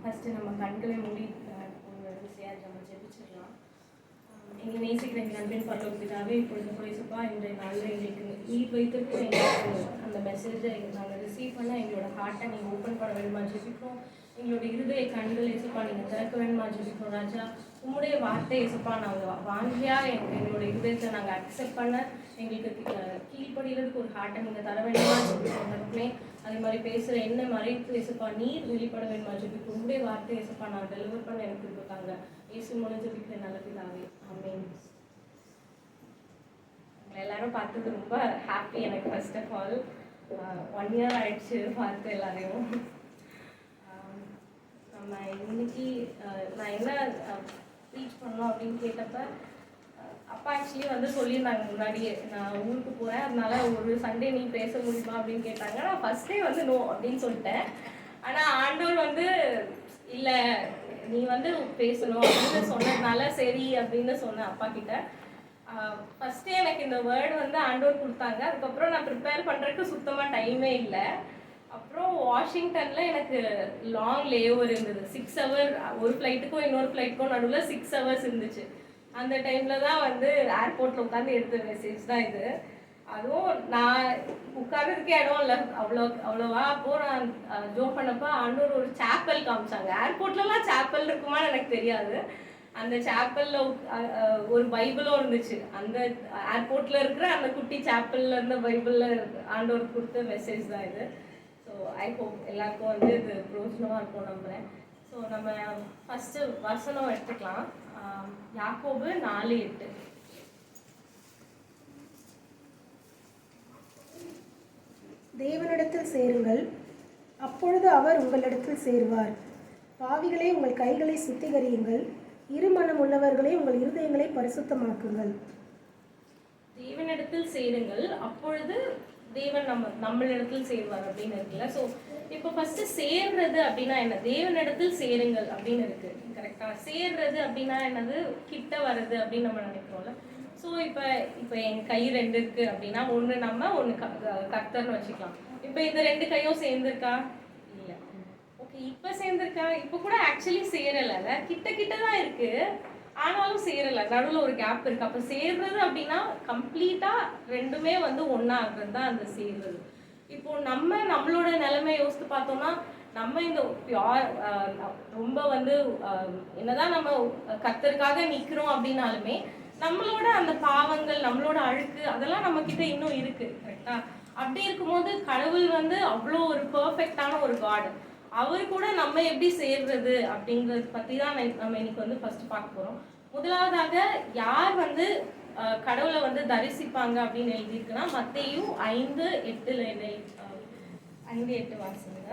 First நம்ம கண்களை மூடி ஒரு விஷயம் நம்ம ஜெபிச்சிடலாம். எங்கள் நேசிக்கிற எங்கள் அன்பின் பரலோகத்துக்காகவே இப்பொழுது போயிசப்பா இன்றைய நாளில் எங்களுக்கு நீர் வைத்திருக்கிற எங்களுக்கு அந்த மெசேஜை நாங்கள் ரிசீவ் பண்ண எங்களோட ஹார்ட்டை நீங்கள் ஓப்பன் பண்ண வேணுமா ஜெபிக்கிறோம். எங்களோட இருதய கண்கள் ஏசப்பா நீங்கள் திறக்க வேணுமா ஜெபிக்கிறோம் ராஜா. உம்முடைய வார்த்தை ஏசப்பா நாங்கள் வாங்கியாக எங்களோட இருதயத்தை நாங்கள் அக்செப்ட் பண்ண எங்களுக்கு கீழ்படுகிறதுக்கு ஒரு ஹார்ட்டை நீங்கள் தர வேண்டுமா ஜெபிக்கிறோம். அதே மாதிரி பேசுகிற என்ன மறைத்து ஏசப்பா நீர் வெளிப்பட வேணுமா ஜெபிக்கிறோம். உங்களுடைய வார்த்தை ஏசப்பா நான் டெலிவர் பண்ண எனக்கு கொடுத்தாங்க. இயேசு மூலம் ஜெபிக்கிற நல்ல பிதாவே ஆமென். எல்லாரும் பார்த்தது ரொம்ப ஹாப்பி. எனக்கு ஃபர்ஸ்ட் ஆஃப் ஆல் 1 year ஆயிடுச்சு பார்த்து எல்லாரையும். நம்ம இன்னைக்கு நான் என்ன டீச் பண்ணோம் அப்படின்னு கேட்டப்ப அப்பா ஆக்சுவலி வந்து சொல்லியிருந்தாங்க முன்னாடியே நான் ஊருக்கு போகிறேன், அதனால ஒரு சண்டே நீ பேச முடியுமா அப்படின்னு கேட்டாங்க. நான் ஃபர்ஸ்ட் டே வந்து நோ அப்படின்னு சொல்லிட்டேன். ஆனால் ஆண்டவர் வந்து இல்லை நீ வந்து பேசணும் அப்படின்னு சொன்னதுனால சரி அப்படின்னு சொன்னேன் அப்பா கிட்ட. ஃபஸ்ட்டே எனக்கு இந்த வேர்டு வந்து ஆண்டவர் கொடுத்தாங்க. அதுக்கப்புறம் நான் ப்ரிப்பேர் பண்ணுறதுக்கு சுத்தமாக டைமே இல்லை. அப்புறம் வாஷிங்டனில் எனக்கு லாங் லேஓவர் இருந்தது. 6 hours ஒரு ஃப்ளைட்டுக்கும் இன்னொரு ஃப்ளைட்டுக்கும் நடுவில் 6 hours இருந்துச்சு. அந்த டைமில் தான் வந்து ஏர்போர்ட்டில் உட்காந்து எடுத்த மெசேஜ் தான் இது. அதுவும் நான் உட்கார்றதுக்கே இடம் இல்லை அவ்வளோவா. அப்போது நான் ஜோக் பண்ணப்போ ஆண்டவர் ஒரு சாப்பல் காமிச்சாங்க. ஏர்போர்ட்லலாம் சாப்பல் இருக்குமான்னு எனக்கு தெரியாது. அந்த சாப்பலில் ஒரு பைபிளும் இருந்துச்சு. அந்த ஏர்போர்ட்டில் இருக்கிற அந்த குட்டி சாப்பலில் இருந்த பைபிளில் ஆண்டவர் கொடுத்த மெசேஜ் தான் இது. ஸோ ஐ ஹோப் எல்லாருக்கும் வந்து இது பிரோஜனமாக இருக்கும் நம்புகிறேன். ஸோ நம்ம ஃபஸ்ட்டு வசனம் எடுத்துக்கலாம். யாக்கோபு 4:8. தேவனிடத்தில் சேருங்கள், அப்பொழுது அவர் உங்களிடத்தில் சேருவார். பாவிகளே உங்கள் கைகளை சுத்திகரியுங்கள், இருமனம் உள்ளவர்களே உங்கள் இருதயங்களை பரிசுத்தமாக்குங்கள். தேவனிடத்தில் சேருங்கள், அப்பொழுது தேவன் நம்மளிடத்தில் சேருவார் அப்படின்னு இருக்குல்ல. ஸோ இப்போ ஃபர்ஸ்ட் சேர்றது அப்படின்னா என்ன? தேவனிடத்தில் சேருங்கள் அப்படின்னு இருக்கு கரெக்டா. சேர்றது அப்படின்னா என்னது? கிட்ட வர்றது அப்படின்னு நம்ம நினைக்கிறோம்ல. ஸோ இப்போ என் கை 2 இருக்கு அப்படின்னா ஒன்று நம்ம ஒன்று கர்த்தர்னு வச்சுக்கலாம். இப்போ இந்த 2 கையும் சேர்ந்துருக்கா? இல்லை. ஓகே, இப்போ சேர்ந்துருக்கா? இப்போ கூட ஆக்சுவலி சேரலை, கிட்ட தான் இருக்கு, ஆனாலும் சேரலை, நடுவில் ஒரு கேப் இருக்கு. அப்போ சேர்றது அப்படின்னா கம்ப்ளீட்டாக ரெண்டுமே வந்து ஒன்றா ஆகுறது தான் அந்த சேர்றது. இப்போ நம்மளோட நிலைமை யோசித்து பார்த்தோம்னா நம்ம இந்த ரொம்ப வந்து என்னதான் நம்ம கர்த்தருக்காக நிற்கிறோம் அப்படின்னாலுமே நம்மளோட அந்த பாவங்கள் நம்மளோட அழுக்கு அதெல்லாம் நம்ம கிட்ட இன்னும் இருக்கு கரெக்டா. அப்படி இருக்கும்போது கடவுள் வந்து அவ்வளோ ஒரு பெர்ஃபெக்டான ஒரு காட். அவர் கூட நம்ம எப்படி சேர்றது அப்படிங்கிறத பற்றி தான் நம்ம இன்னைக்கு வந்து ஃபர்ஸ்ட் பார்க்க போகிறோம். முதலாவதாக யார் வந்து கடவுளை வந்து தரிசிப்பாங்க அப்படின்னு எழுதியிருக்குன்னா மத்தேயு 5:8 வாசிங்க.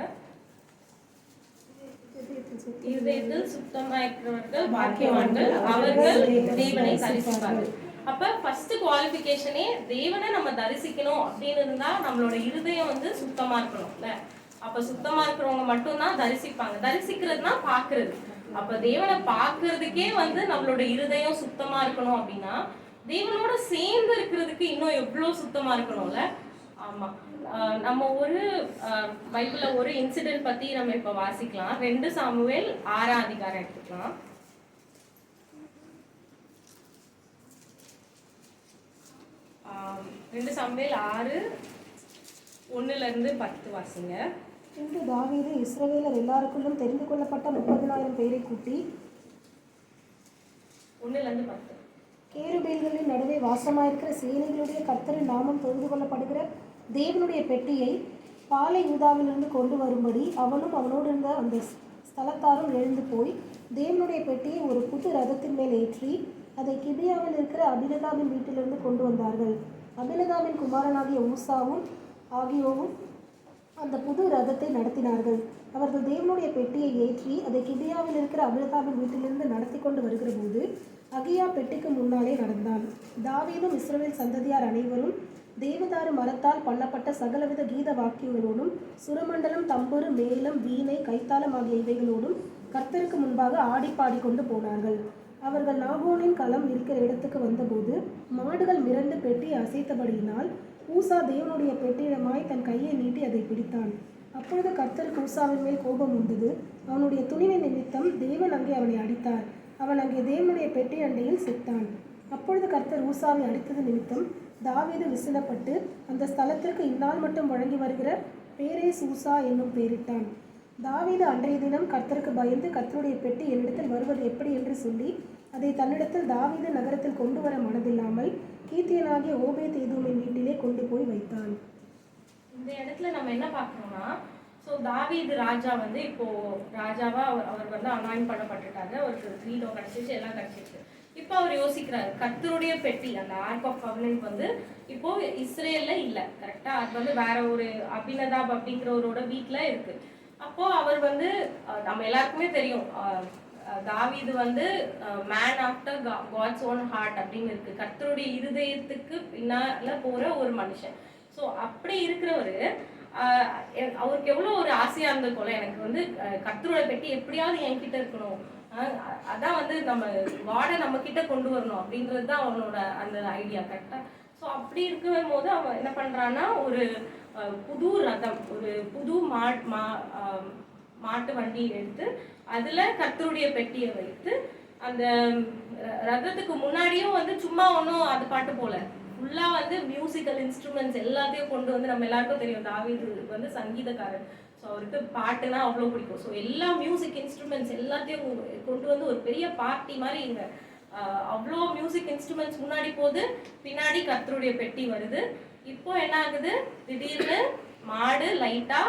இருதயத்தில் சுத்தமாயிருக்கிறவர்கள் பாக்கியவான்கள், அவர்கள் தேவனை தரிசிப்பார்கள். அப்ப ஃபர்ஸ்ட் குவாலிஃபிகேஷனே தேவனை நம்ம தரிசிக்கணும் அப்படின்னு இருந்தா நம்மளோட இருதயம் வந்து சுத்தமா இருக்கணும்ல. அப்ப சுத்தமா இருக்கிறவங்க மட்டும்தான் தரிசிப்பாங்க. தரிசிக்கிறதுனா பாக்குறது. அப்ப தேவனை பாக்குறதுக்கே வந்து நம்மளோட இருதயம் சுத்தமா இருக்கணும் அப்படின்னா தேவனோட சேர்ந்து இருக்கிறதுக்கு இன்னும் எவ்வளவு சுத்தமா இருக்கணும்ல. ஆமா, நம்ம ஒரு பைபிள்ல ஒரு இன்சிடென்ட் பத்தி நம்ம இப்ப வாசிக்கலாம். 2 சாமுவேல் 6ஆம் அதிகாரம் எடுத்துக்கலாம். 2 சாமுவேல் 6:1-10 வாசிங்க. இன்று தாவீது இஸ்ரவேலர் எல்லாருக்குள்ளும் தெரிந்து கொள்ளப்பட்ட 30,000 பேரை கூட்டி 1-10 கேருபேல்களின் நடுவே வாசமாயிருக்கிற சேனைகளுடைய கர்த்தரின் நாமம் தொழுது கொள்ளப்படுகிற தேவனுடைய பெட்டியை பாலை யூதாவிலிருந்து கொண்டு வரும்படி அவனும் அவனோடு இருந்த அந்த ஸ்தலத்தாரும் எழுந்து போய் தேவனுடைய பெட்டியை ஒரு புது ரதத்தின் மேல் ஏற்றி அதை கிபியாவில் இருக்கிற அபினதாபின் வீட்டிலிருந்து கொண்டு வந்தார்கள். அபினதாபின் குமாரனாகிய ஊசாவும் ஆகியோவும் அந்த புது ரதத்தை நடத்தினார்கள். அவர்கள் தேவனுடைய பெட்டியை ஏற்றி அதை கிபியாவில் இருக்கிற அபினதாபின் வீட்டிலிருந்து நடத்தி கொண்டு வருகிற போது அகியா பெட்டிக்கு முன்னாலே நடந்தான். தாவீதும் இஸ்ரவேல் சந்ததியார் அனைவரும் தேவதாரு மரத்தால் பண்ணப்பட்ட சகலவித கீத வாக்கியங்களோடும் சுரமண்டலம், தம்புரு, மேளம், வீணை, கைத்தாளம் ஆகிய இவைகளோடும் கர்த்தருக்கு முன்பாக ஆடிப்பாடி கொண்டு போனார்கள். அவர்கள் நாகோனின் களம் இருக்கிற இடத்துக்கு வந்தபோது மாடுகள் மிரண்டு பெட்டியை அசைத்தபடியினால் ஊசா தேவனுடைய பெட்டியிடமாய் தன் கையை நீட்டி அதை பிடித்தான். அப்பொழுது கர்த்தருக்கு ஊசாவின் மேல் கோபம் வந்தது. அவனுடைய துணிவின் நிமித்தம் தேவன் அங்கே அவனை அடித்தார். அவன் அங்கே தேவனுடைய பெட்டி அண்டையில் செத்தான். அப்பொழுது கர்த்தர் ஊசாவை அடித்தது நிமித்தம் தாவீது விசிலப்பட்டு அந்த ஸ்தலத்திற்கு இந்நாள் மட்டும் வழங்கி வருகிற பேரேஸ் ஊசா என்னும் பெயரிட்டான். தாவீது அன்றைய தினம் கர்த்தருக்கு பயந்து கர்த்தருடைய பெட்டி என்னிடத்தில் வருவது எப்படி என்று சொல்லி அதை தன்னிடத்தில் தாவீது நகரத்தில் கொண்டு வர மனதில்லாமல் கீத்தியனாகிய ஓபேத் ஏதோமின் வீட்டிலே கொண்டு போய் வைத்தான். இந்த இடத்துல நம்ம என்ன பார்க்கணும்னா, ஸோ தாவீது ராஜா வந்து இப்போ ராஜாவா அவர் வந்து அனாயின் பண்ணப்பட்டுட்டாங்க. அவருக்கு கிரீடம் கிடைச்சிச்சு, எல்லாம் கிடைச்சிச்சு. இப்போ அவர் யோசிக்கிறாரு, கர்த்தருடைய பெட்டி அந்த ஆர்க் ஆஃப் கவர்னன்ட் வந்து இப்போ இஸ்ரேல்ல இல்லை, கரெக்டா? அது வந்து வேற ஒரு அபினதாப் அப்படிங்கிறவரோட வீட்டுல இருக்கு. அப்போ அவர் வந்து நம்ம எல்லாருக்குமே தெரியும், தாவீது வந்து man after God's own heart அப்படின்னு இருக்கு. கர்த்தருடைய இருதயத்துக்கு பின்னால போற ஒரு மனுஷன். ஸோ அப்படி இருக்கிறவரு அவருக்கு எவ்வளோ ஒரு ஆசையா இருந்திருக்கும்ல, எனக்கு வந்து கர்த்தரோட பெட்டி எப்படியாவது என்கிட்ட இருக்கணும், அதான் வந்து நம்ம காடை நம்ம கிட்ட கொண்டு வரணும் அப்படின்றது தான் அவனோட அந்த ஐடியா, கரெக்டா? ஸோ அப்படி இருக்கும் போது அவன் என்ன பண்றான்னா, ஒரு புது ரதம், ஒரு புது மாட்டு வண்டி எடுத்து அதுல கர்த்தருடைய பெட்டியை வைத்து அந்த ரதத்துக்கு முன்னாடியும் வந்து சும்மா ஒன்றும் அது பாட்டு போல ஃபுல்லா வந்து மியூசிக்கல் இன்ஸ்ட்ருமெண்ட்ஸ் எல்லாத்தையும் கொண்டு வந்து, நம்ம எல்லாருக்கும் தெரியும் தாவீது வந்து சங்கீதக்காரர். ஸோ அவருக்கு பாட்டுனா அவ்வளோ பிடிக்கும். ஸோ எல்லா மியூசிக் இன்ஸ்ட்ருமெண்ட்ஸ் எல்லாத்தையும் கொண்டு வந்து ஒரு பெரிய பார்ட்டி மாதிரி இங்க அவ்வளோ மியூசிக் இன்ஸ்ட்ருமெண்ட்ஸ் முன்னாடி போகுது, பின்னாடி கர்த்தருடைய பெட்டி வருது. இப்போ என்ன ஆகுது, திடீர்னு மாடு லைட்டா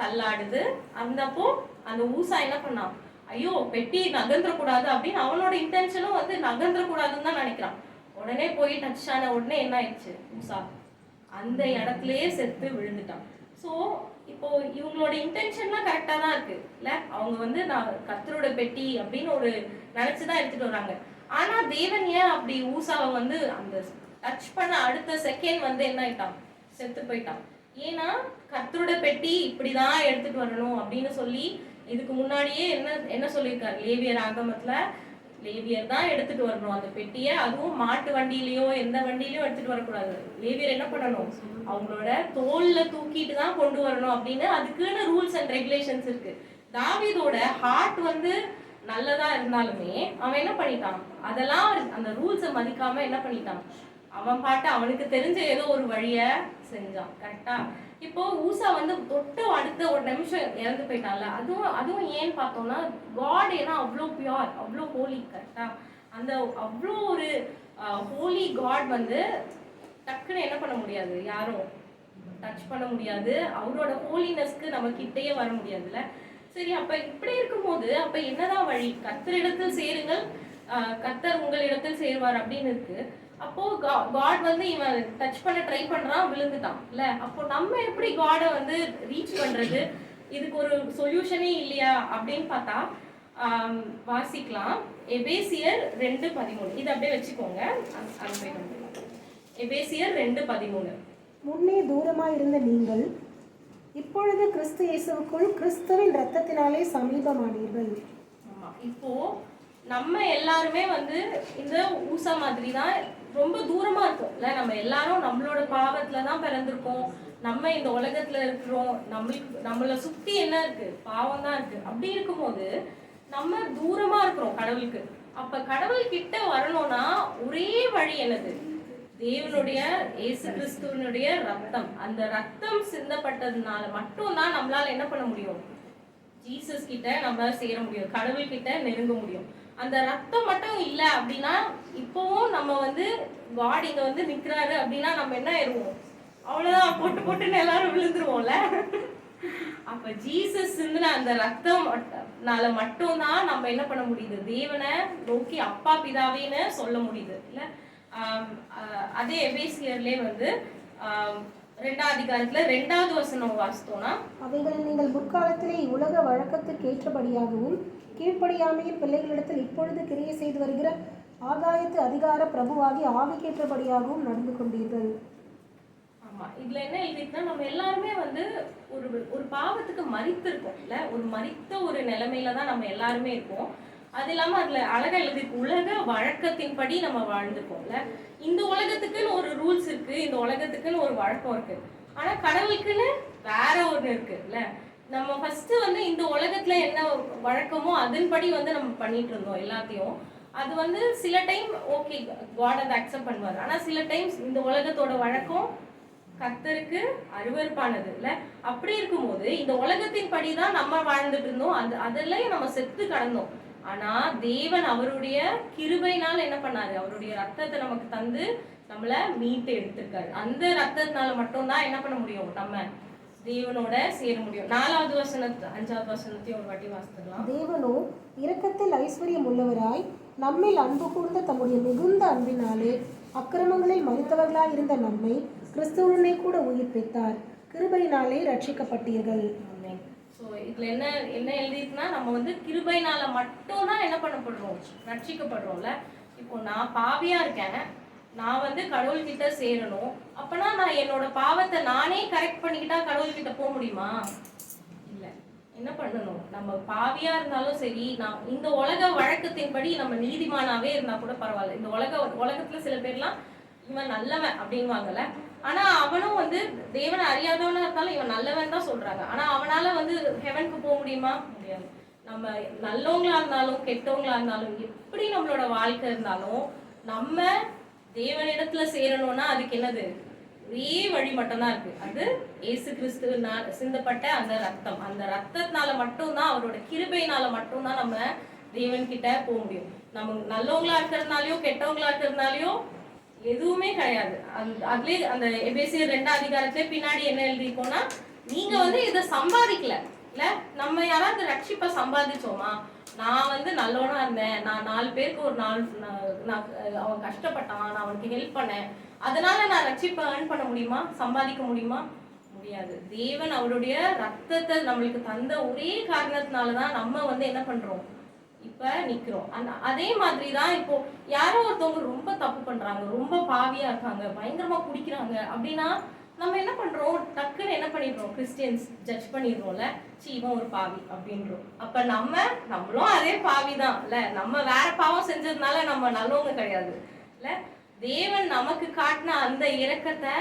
தள்ளாடுது. அந்தப்போ அந்த ஊசா என்ன பண்ணான், ஐயோ பெட்டி நகர்ந்துடக்கூடாது அப்படின்னு அவனோட இன்டென்ஷனும் வந்து நகர்ந்துடக்கூடாதுன்னு தான் நினைக்கிறான். உடனே போய் டச் ஆன உடனே என்ன ஆயிடுச்சு, ஊசா அந்த இடத்துலயே செத்து விழுந்துட்டான். ஸோ இப்போ இவங்களோட இன்டென்ஷன்லாம் கரெக்டா தான் இருக்கு இல்ல, அவங்க வந்து நான் கர்த்தரோட பெட்டி அப்படின்னு ஒரு நினைச்சுதான் எடுத்துட்டு வராங்க. ஆனா தேவன் ஏன் அப்படி ஊசாவை வந்து அந்த டச் பண்ண அடுத்த செகண்ட் வந்து என்ன ஆயிட்டான், செத்து போயிட்டான்? ஏன்னா கர்த்தரோட பெட்டி இப்படிதான் எடுத்துட்டு வரணும் அப்படின்னு சொல்லி இதுக்கு முன்னாடியே என்ன சொல்லியிருக்காரு லேவியர் ஆகமத்துல, லேவியர் தான் எடுத்துட்டு வரணும் அந்த பெட்டியை, அதுவும் மாட்டு வண்டியிலயோ எந்த வண்டியிலயோ எடுத்துட்டு வரக்கூடாது. லேவியர் என்ன பண்ணணும், அவங்களோட தோல்ல தூக்கிட்டு தான் கொண்டு வரணும் அப்படின்னு அதுக்குன்னு ரூல்ஸ் அண்ட் ரெகுலேஷன்ஸ் இருக்கு. தாவீதோட ஹார்ட் வந்து நல்லதா இருந்தாலுமே அவன் என்ன பண்ணிட்டான், அதெல்லாம் அந்த ரூல்ஸை மதிக்காம என்ன பண்ணிட்டான், அவன் பாட்டு அவனுக்கு தெரிஞ்ச ஏதோ ஒரு வழிய செஞ்சான், கரெக்டா? இப்போ ஊசா வந்து தொட்டு அடுத்த ஒரு நிமிஷம் இறந்து போயிட்டான்ல, அதுவும் ஏன்னு பார்த்தோம்னா காட் ஏன்னா அவ்வளோ பியூர், அவ்வளோ ஹோலி, கரெக்டா? அந்த அவ்வளோ ஒரு ஹோலி காட் வந்து டக்குன்னு என்ன பண்ண முடியாது, யாரும் டச் பண்ண முடியாது. அவரோட ஹோலினஸ்க்கு நம்ம கிட்டேயே வர முடியாதுல்ல. சரி, அப்ப இப்படி இருக்கும்போது அப்ப என்னதான் வழி, கர்த்தரிடத்தில் சேருங்கள் கர்த்தர் உங்களிடத்தில் சேருவார் அப்படின்னு இருக்கு. அப்போ காட் வந்து இவன் டச் பண்ண ட்ரை பண்றான், விழுந்துட்டான் இல்ல. அப்போ நம்ம எப்படி காடை வந்து ரீச் பண்றது, இதுக்கு ஒரு சொல்யூஷனே இல்லையா அப்படின்னு பார்த்தா வாசிக்கலாம். எபேசியர் 2:13 இது அப்படியே வச்சுக்கோங்க. எபேசியர் 2:13 முன்னே தூரமாய் இருந்த நீங்கள் இப்பொழுது கிறிஸ்து இயேசுவுக்குள் கிறிஸ்துவின் இரத்தத்தினாலே சமீபமானீர்கள். ஆமா, இப்போ நம்ம எல்லாருமே வந்து இந்த ஊசா மாதிரி தான் ரொம்ப தூரமா இருக்கும் இல்ல. நம்ம எல்லாரும் நம்மளோட பாவத்துல தான் பிறந்திருக்கோம், நம்ம இந்த உலகத்துல இருக்கிறோம், நம்மள சுத்தி என்ன இருக்கு, பாவம் தான் இருக்கு. அப்படி இருக்கும்போது நம்ம தூரமா இருக்கிறோம் கடவுளுக்கு. அப்ப கடவுள் கிட்ட வரணும்னா ஒரே வழி என்னது, தேவனுடைய இயேசு கிறிஸ்துவனுடைய ரத்தம். அந்த ரத்தம் சிந்தப்பட்டதுனால மட்டும்தான் நம்மளால என்ன பண்ண முடியும், ஜீசஸ் கிட்ட நம்ம சேர முடியும், கடவுள் கிட்ட நெருங்க முடியும். அந்த ரத்தம் மட்டும் இல்லை அப்படின்னா இப்போவும் நம்ம வந்து காட் இங்க வந்து நிக்கிறாரு அப்படின்னா நம்ம என்ன ஆயிடுவோம், அவ்வளவுதான் போட்டு போட்டுன்னு எல்லாரும் விழுந்துருவோம்ல. அப்ப ஜீசஸ் அந்த ரத்தம்னால மட்டும்தான் நம்ம என்ன பண்ண முடியுது, தேவனை நோக்கி அப்பா பிதாவேன்னு சொல்ல முடியுது இல்ல. அதே எபேசியர்லயே வந்து 2ஆம் அதிகாரத்துல 2வது வசனம் வாசித்தோம்னா, அவைகளை நீங்கள் முற்காலத்திலே உலக வழக்கத்துக்கு ஏற்றபடியாகவும் கீழ்ப்படியாமையின் பிள்ளைகளிடத்தில் இப்பொழுது கிரியை செய்து வருகிற ஆகாயத்து அதிகார பிரபுவாகி ஆவிக்கேற்றபடியாகவும் நடந்து கொண்டீர்கள். ஆமா, இதுல என்ன எழுதிட்டுனா நம்ம எல்லாருமே வந்து ஒரு பாவத்துக்கு மரித்திருக்கோம் இல்ல, ஒரு மரித்த ஒரு நிலைமையில தான் நம்ம எல்லாருமே இருக்கோம். அது இல்லாம அதுல அழகா எழுதி உலக வழக்கத்தின்படி நம்ம வாழ்ந்துருக்கோம்ல. இந்த உலகத்துக்குன்னு ஒரு ரூல்ஸ் இருக்கு, இந்த உலகத்துக்குன்னு ஒரு வழக்கம் இருக்கு. ஆனா கடவுளுக்குன்னு வேற ஒண்ணு இருக்கு இல்ல. நம்ம ஃபர்ஸ்ட் வந்து இந்த உலகத்துல என்ன வழக்கமோ அதன்படி வந்து நம்ம பண்ணிட்டு இருந்தோம் எல்லாத்தையும். அது வந்து சில டைம் ஓகே, காட் அதை அக்செப்ட் பண்ணுவார். ஆனா சில டைம்ஸ் இந்த உலகத்தோட வழக்கம் கர்த்தருக்கு அருவருப்பானது இல்ல. அப்படி இருக்கும்போது இந்த உலகத்தின் படிதான் நம்ம வாழ்ந்துட்டு இருந்தோம். அதெல்லாம் நம்ம செத்து கடந்தோம். ஆனா தேவன் அவருடைய கிருபையினால என்ன பண்ணாரு, அவருடைய ரத்தத்தை நமக்கு தந்து நம்மள மீட்டு எடுத்திருக்காரு. அந்த ரத்தத்தினால மட்டும்தான் என்ன பண்ண முடியும், நம்ம தேவனோட சேர முடியும். 4வது வசனத்தை 5வது வசனத்தையும் ஒரு வாட்டி வாசிக்கலாம். தேவனோ இரக்கத்தில் ஐஸ்வர்யம் உள்ளவராய் நம்மில் அன்பு கூர்ந்த தம்முடைய மிகுந்த அன்பினாலே அக்கிரமங்களில் மரித்தவர்களாய் இருந்த நம்மை கிறிஸ்துவுடனே கூட உயிர்ப்பித்தார். கிருபையினாலே ரட்சிக்கப்பட்டீர்கள். ஸோ இதுல என்ன என்ன எழுதிருக்குன்னா, நம்ம வந்து கிருபையினால மட்டும்தான் என்ன பண்ணப்படுறோம், ரட்சிக்கப்படுறோம்ல. இப்போ நான் பாவியா இருக்கேன், நான் வந்து கடவுள்கிட்ட சேரணும். அப்பனா நான் என்னோட பாவத்தை நானே கரெக்ட் பண்ணிக்கிட்டா கடவுள்கிட்ட போக முடியுமா? இல்ல. என்ன பண்ணணும், நம்ம பாவியா இருந்தாலும் சரி, நான் இந்த உலக வழக்கத்தின்படி நம்ம நீதிமானாவே இருந்தா கூட பரவாயில்ல. இந்த உலகத்துல சில பேர்லாம் இவன் நல்லவன் அப்படின்வாங்கல்ல. ஆனா அவனும் வந்து தேவனை அறியாதவனா இருந்தாலும் இவன் நல்லவன் தான் சொல்றாங்க. ஆனா அவனால வந்து ஹெவனுக்கு போக முடியுமா? முடியாது. நம்ம நல்லவங்களா இருந்தாலும் கெட்டவங்களா இருந்தாலும் எப்படி நம்மளோட வாழ்க்கை இருந்தாலும் நம்ம தேவனிடத்துல சேரணும்னா அதுக்கு என்னது, ஒரே வழி மட்டும்தான் இருக்கு. அது இயேசு கிறிஸ்துவினால் சிந்தப்பட்ட அந்த ரத்தம். அந்த ரத்தத்தினால மட்டும்தான், அவரோட கிருபையினால மட்டும்தான் நம்ம தேவன் கிட்ட போக முடியும். நம்ம நல்லவங்களா இருக்கிறதுனாலயோ கெட்டவங்களா இருக்கிறதுனாலயோ எதுவுமே கிடையாது. அதுலயே அந்த எபேசியர் 2ஆம் அதிகாரத்திலே பின்னாடி என்ன எழுதிருக்கோம்னா, நீங்க வந்து இதை சம்பாதிக்கல இல்ல. நம்ம யாராவது ரட்சிப்பை சம்பாதிச்சோமா? நான் வந்து நல்லவனா இருந்தேன், நான் 4 பேருக்கு ஒரு நாள் அவன் கஷ்டப்பட்டான், நான் அவனுக்கு ஹெல்ப் பண்ணேன், அதனால நான் ரட்சிப்பை ஏர்ன் பண்ண முடியுமா, சம்பாதிக்க முடியுமா? முடியாது. தேவன் அவருடைய ரத்தத்தை நம்மளுக்கு தந்த ஒரே காரணத்தினாலதான் நம்ம வந்து என்ன பண்றோம், இப்ப நிக்கிறோம். அதே மாதிரிதான் இப்போ யாரோ ஒருத்தவங்க ரொம்ப தப்பு பண்றாங்க, ரொம்ப பாவியா இருக்காங்க, பயங்கரமா குடிக்கிறாங்க அப்படின்னா நம்ம என்ன பண்றோம், டக்குன்னு என்ன பண்ணிடுறோம், கிறிஸ்டியன்ஸ் ஜட்ஜ் பண்ணிடுறோம்ல, இவன் ஒரு பாவி அப்படின்றோம். அப்ப நம்மளும் அதே பாவிதான் இல்ல. நம்ம வேற பாவம் செஞ்சதுனால நம்ம நல்லவங்க கிடையாது இல்ல. தேவன் நமக்கு காட்டின அந்த இரக்கத்தை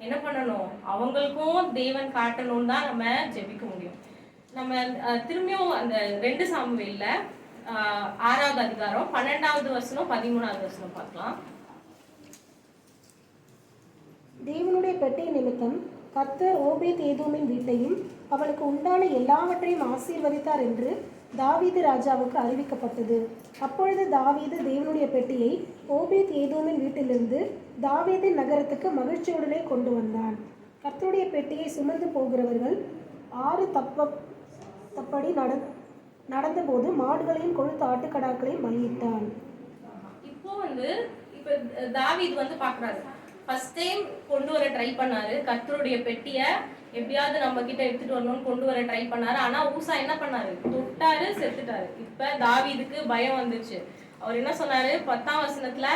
என்ன பண்ணணும், அவங்களுக்கும் தேவன் காட்டணும்னு தான் நம்ம ஜெபிக்க முடியும். நம்ம திரும்பியும் அந்த 2 சாமுவேல்ல 6வது அதிகாரம் 12வது வசனம் 13வது வசனம் பார்க்கலாம். தேவனுடைய பெட்டை நிமித்தம் கர்த்தர் ஓபேத் ஏதோமின் வீட்டையும் அவளுக்கு உண்டான எல்லாவற்றையும் ஆசீர்வதித்தார் என்று தாவீது ராஜாவுக்கு அறிவிக்கப்பட்டது. அப்பொழுது தாவீது தேவனுடைய பெட்டியை ஓபேத் ஏதோமின் வீட்டிலிருந்து தாவீதின் நகரத்துக்கு மகிழ்ச்சியுடனே கொண்டு வந்தான். கர்த்தருடைய பெட்டியை சுமந்து போகிறவர்கள் 6 தப்படி நடந்தபோது மாடுகளையும் கொழுத்த ஆட்டுக்கடாக்களையும் பலியிட்டான். இப்போ தாவீது வந்து பாக்குறாரு, ஃபர்ஸ்ட் டைம் கொண்டு வர ட்ரை பண்ணாரு, கர்த்தருடைய பெட்டியை எப்படியாவது நம்ம கிட்ட எடுத்துட்டு வரணும்னு கொண்டு வர ட்ரை பண்ணாரு. ஆனா ஊசா என்ன பண்ணாரு, தொட்டாரு, செத்துட்டாரு. இப்ப தாவீதுக்கு பயம் வந்துச்சு. அவர் என்ன சொன்னாரு 10ஆம் வசனத்துல,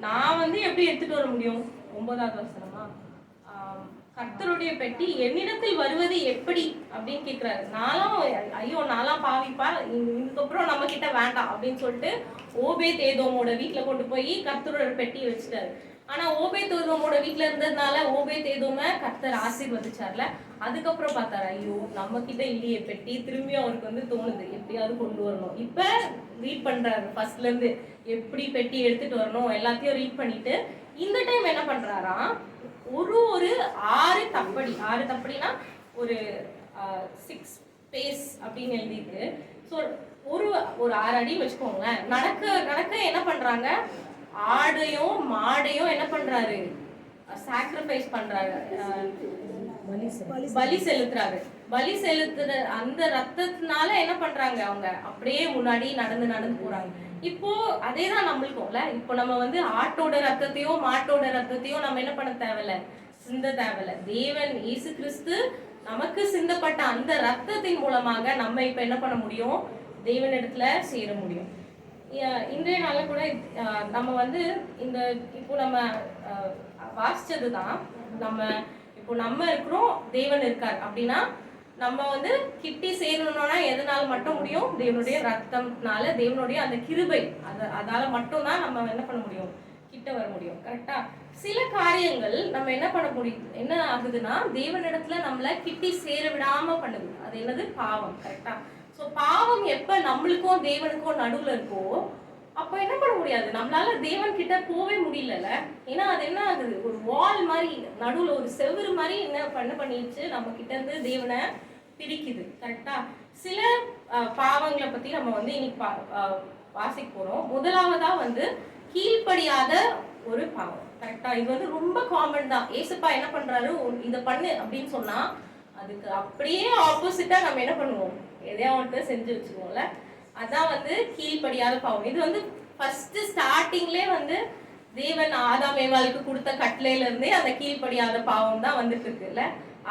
நான் வந்து எப்படி எடுத்துட்டு வர முடியும், 9வது வசனமா, கர்த்தருடைய பெட்டி என்னிடத்தில் வருவது எப்படி அப்படின்னு கேட்கிறாரு. நான்லாம் பாவிப்பா, இதுக்கப்புறம் நம்ம கிட்ட வேண்டாம் அப்படின்னு சொல்லிட்டு ஓபேத் ஏதோமோட வீட்டுல கொண்டு போய் கர்த்தரோட பெட்டியை வச்சுட்டாரு. ஆனா ஓபேத் ஏதோமோட வீட்டுல இருந்ததுனால ஓபேத் ஏதோம கர்த்தர் ஆசீர்வதிச்சார்ல. அதுக்கப்புறம் பார்த்தாரு, ஐயோ நம்ம கிட்ட இல்லையே பெட்டி, திரும்பி அவருக்கு வந்து தோணுது எப்படியாவது கொண்டு வரணும். இப்ப ரீட் பண்றாரு ஃபர்ஸ்ட்ல இருந்து, எப்படி பெட்டி எடுத்துட்டு வரணும் எல்லாத்தையும் ரீட் பண்ணிட்டு இந்த டைம் என்ன பண்றாராம், ஒரு 6 தப்படினா ஒரு 6 பேஸ் அப்படின்னு எழுதிட்டு, ஸோ ஒரு 6 அடி வச்சுக்கோங்களேன். நடக்க என்ன பண்றாங்க, ஆடையும் மாடையும் என்ன பண்றாரு, சாக்ரிஃபைஸ் பண்றாரு, பலி செலுத்துற அந்த ரத்தத்தினால என்ன பண்றாங்க, அவங்க அப்படியே முன்னாடி நடந்து போறாங்க. இப்போ அதேதான் நம்மளுக்கும்ல. இப்போ நம்ம வந்து ஆட்டோட ரத்தத்தையோ மாட்டோட ரத்தத்தையோ நம்ம என்ன பண்ண தேவையில்ல, சிந்த தேவையில்ல. தேவன் இயேசு கிறிஸ்து நமக்கு சிந்தப்பட்ட அந்த ரத்தத்தின் மூலமாக நம்ம இப்ப என்ன பண்ண முடியும், தேவனிடத்துல சேர முடியும். இன்றைய நாள்ல கூட நம்ம வந்து இந்த இப்போ நம்ம வாசிச்சதுதான், நம்ம இருக்கிறோம், தேவன் இருக்கார் அப்படின்னா நம்ம வந்து கிட்டி சேரணும்னா எதனால மட்டும் முடியும், தேவனுடைய ரத்தம்னால, தேவனுடைய அந்த கிருபை, அதால மட்டும் தான் நம்ம என்ன பண்ண முடியும், கிட்ட வர முடியும். கரெக்டா? சில காரியங்கள் நம்ம என்ன பண்ண முடியும், என்ன ஆகுதுன்னா தேவனிடத்துல நம்மள கிட்டி சேர விடாம பண்ணுது. அது என்னது? பாவம். கரெக்டா? ஸோ பாவம் எப்ப நம்மளுக்கும் தேவனுக்கும் நடுவுல இருக்கோ அப்ப என்ன பண்ண முடியாது, நம்மளால தேவன் கிட்ட போவே முடியல. ஏன்னா அது என்ன ஆகுது, ஒரு வால் மாதிரி நடுவுல ஒரு செவுரு மாதிரி என்ன பண்ணிடுச்சு, நம்ம கிட்ட இருந்து தேவனை பிரிக்குது. கரெக்டா? சில பாவங்களை பத்தி நம்ம வந்து இன்னைக்கு வாசிக்க போறோம். முதலாவதா வந்து கீழ்ப்படியாத ஒரு பாவம். கரெக்டா? இது வந்து ரொம்ப காமன் தான். ஏசப்பா என்ன பண்றாரு, இதை பண்ணு அப்படின்னு சொன்னா அதுக்கு அப்படியே ஆப்போசிட்டா நம்ம என்ன பண்ணுவோம், எதையா ஒன்று செஞ்சு வச்சுருவோம்ல. அதான் வந்து கீழ்ப்படியாத பாவம். இது வந்து ஃபர்ஸ்ட் ஸ்டார்டிங்லே வந்து தேவன் ஆதாம் ஏவாளுக்கு கொடுத்த கட்டளையில இருந்தே அந்த கீழ்ப்படியாத பாவம் தான் வந்துட்டு இருக்குல்ல.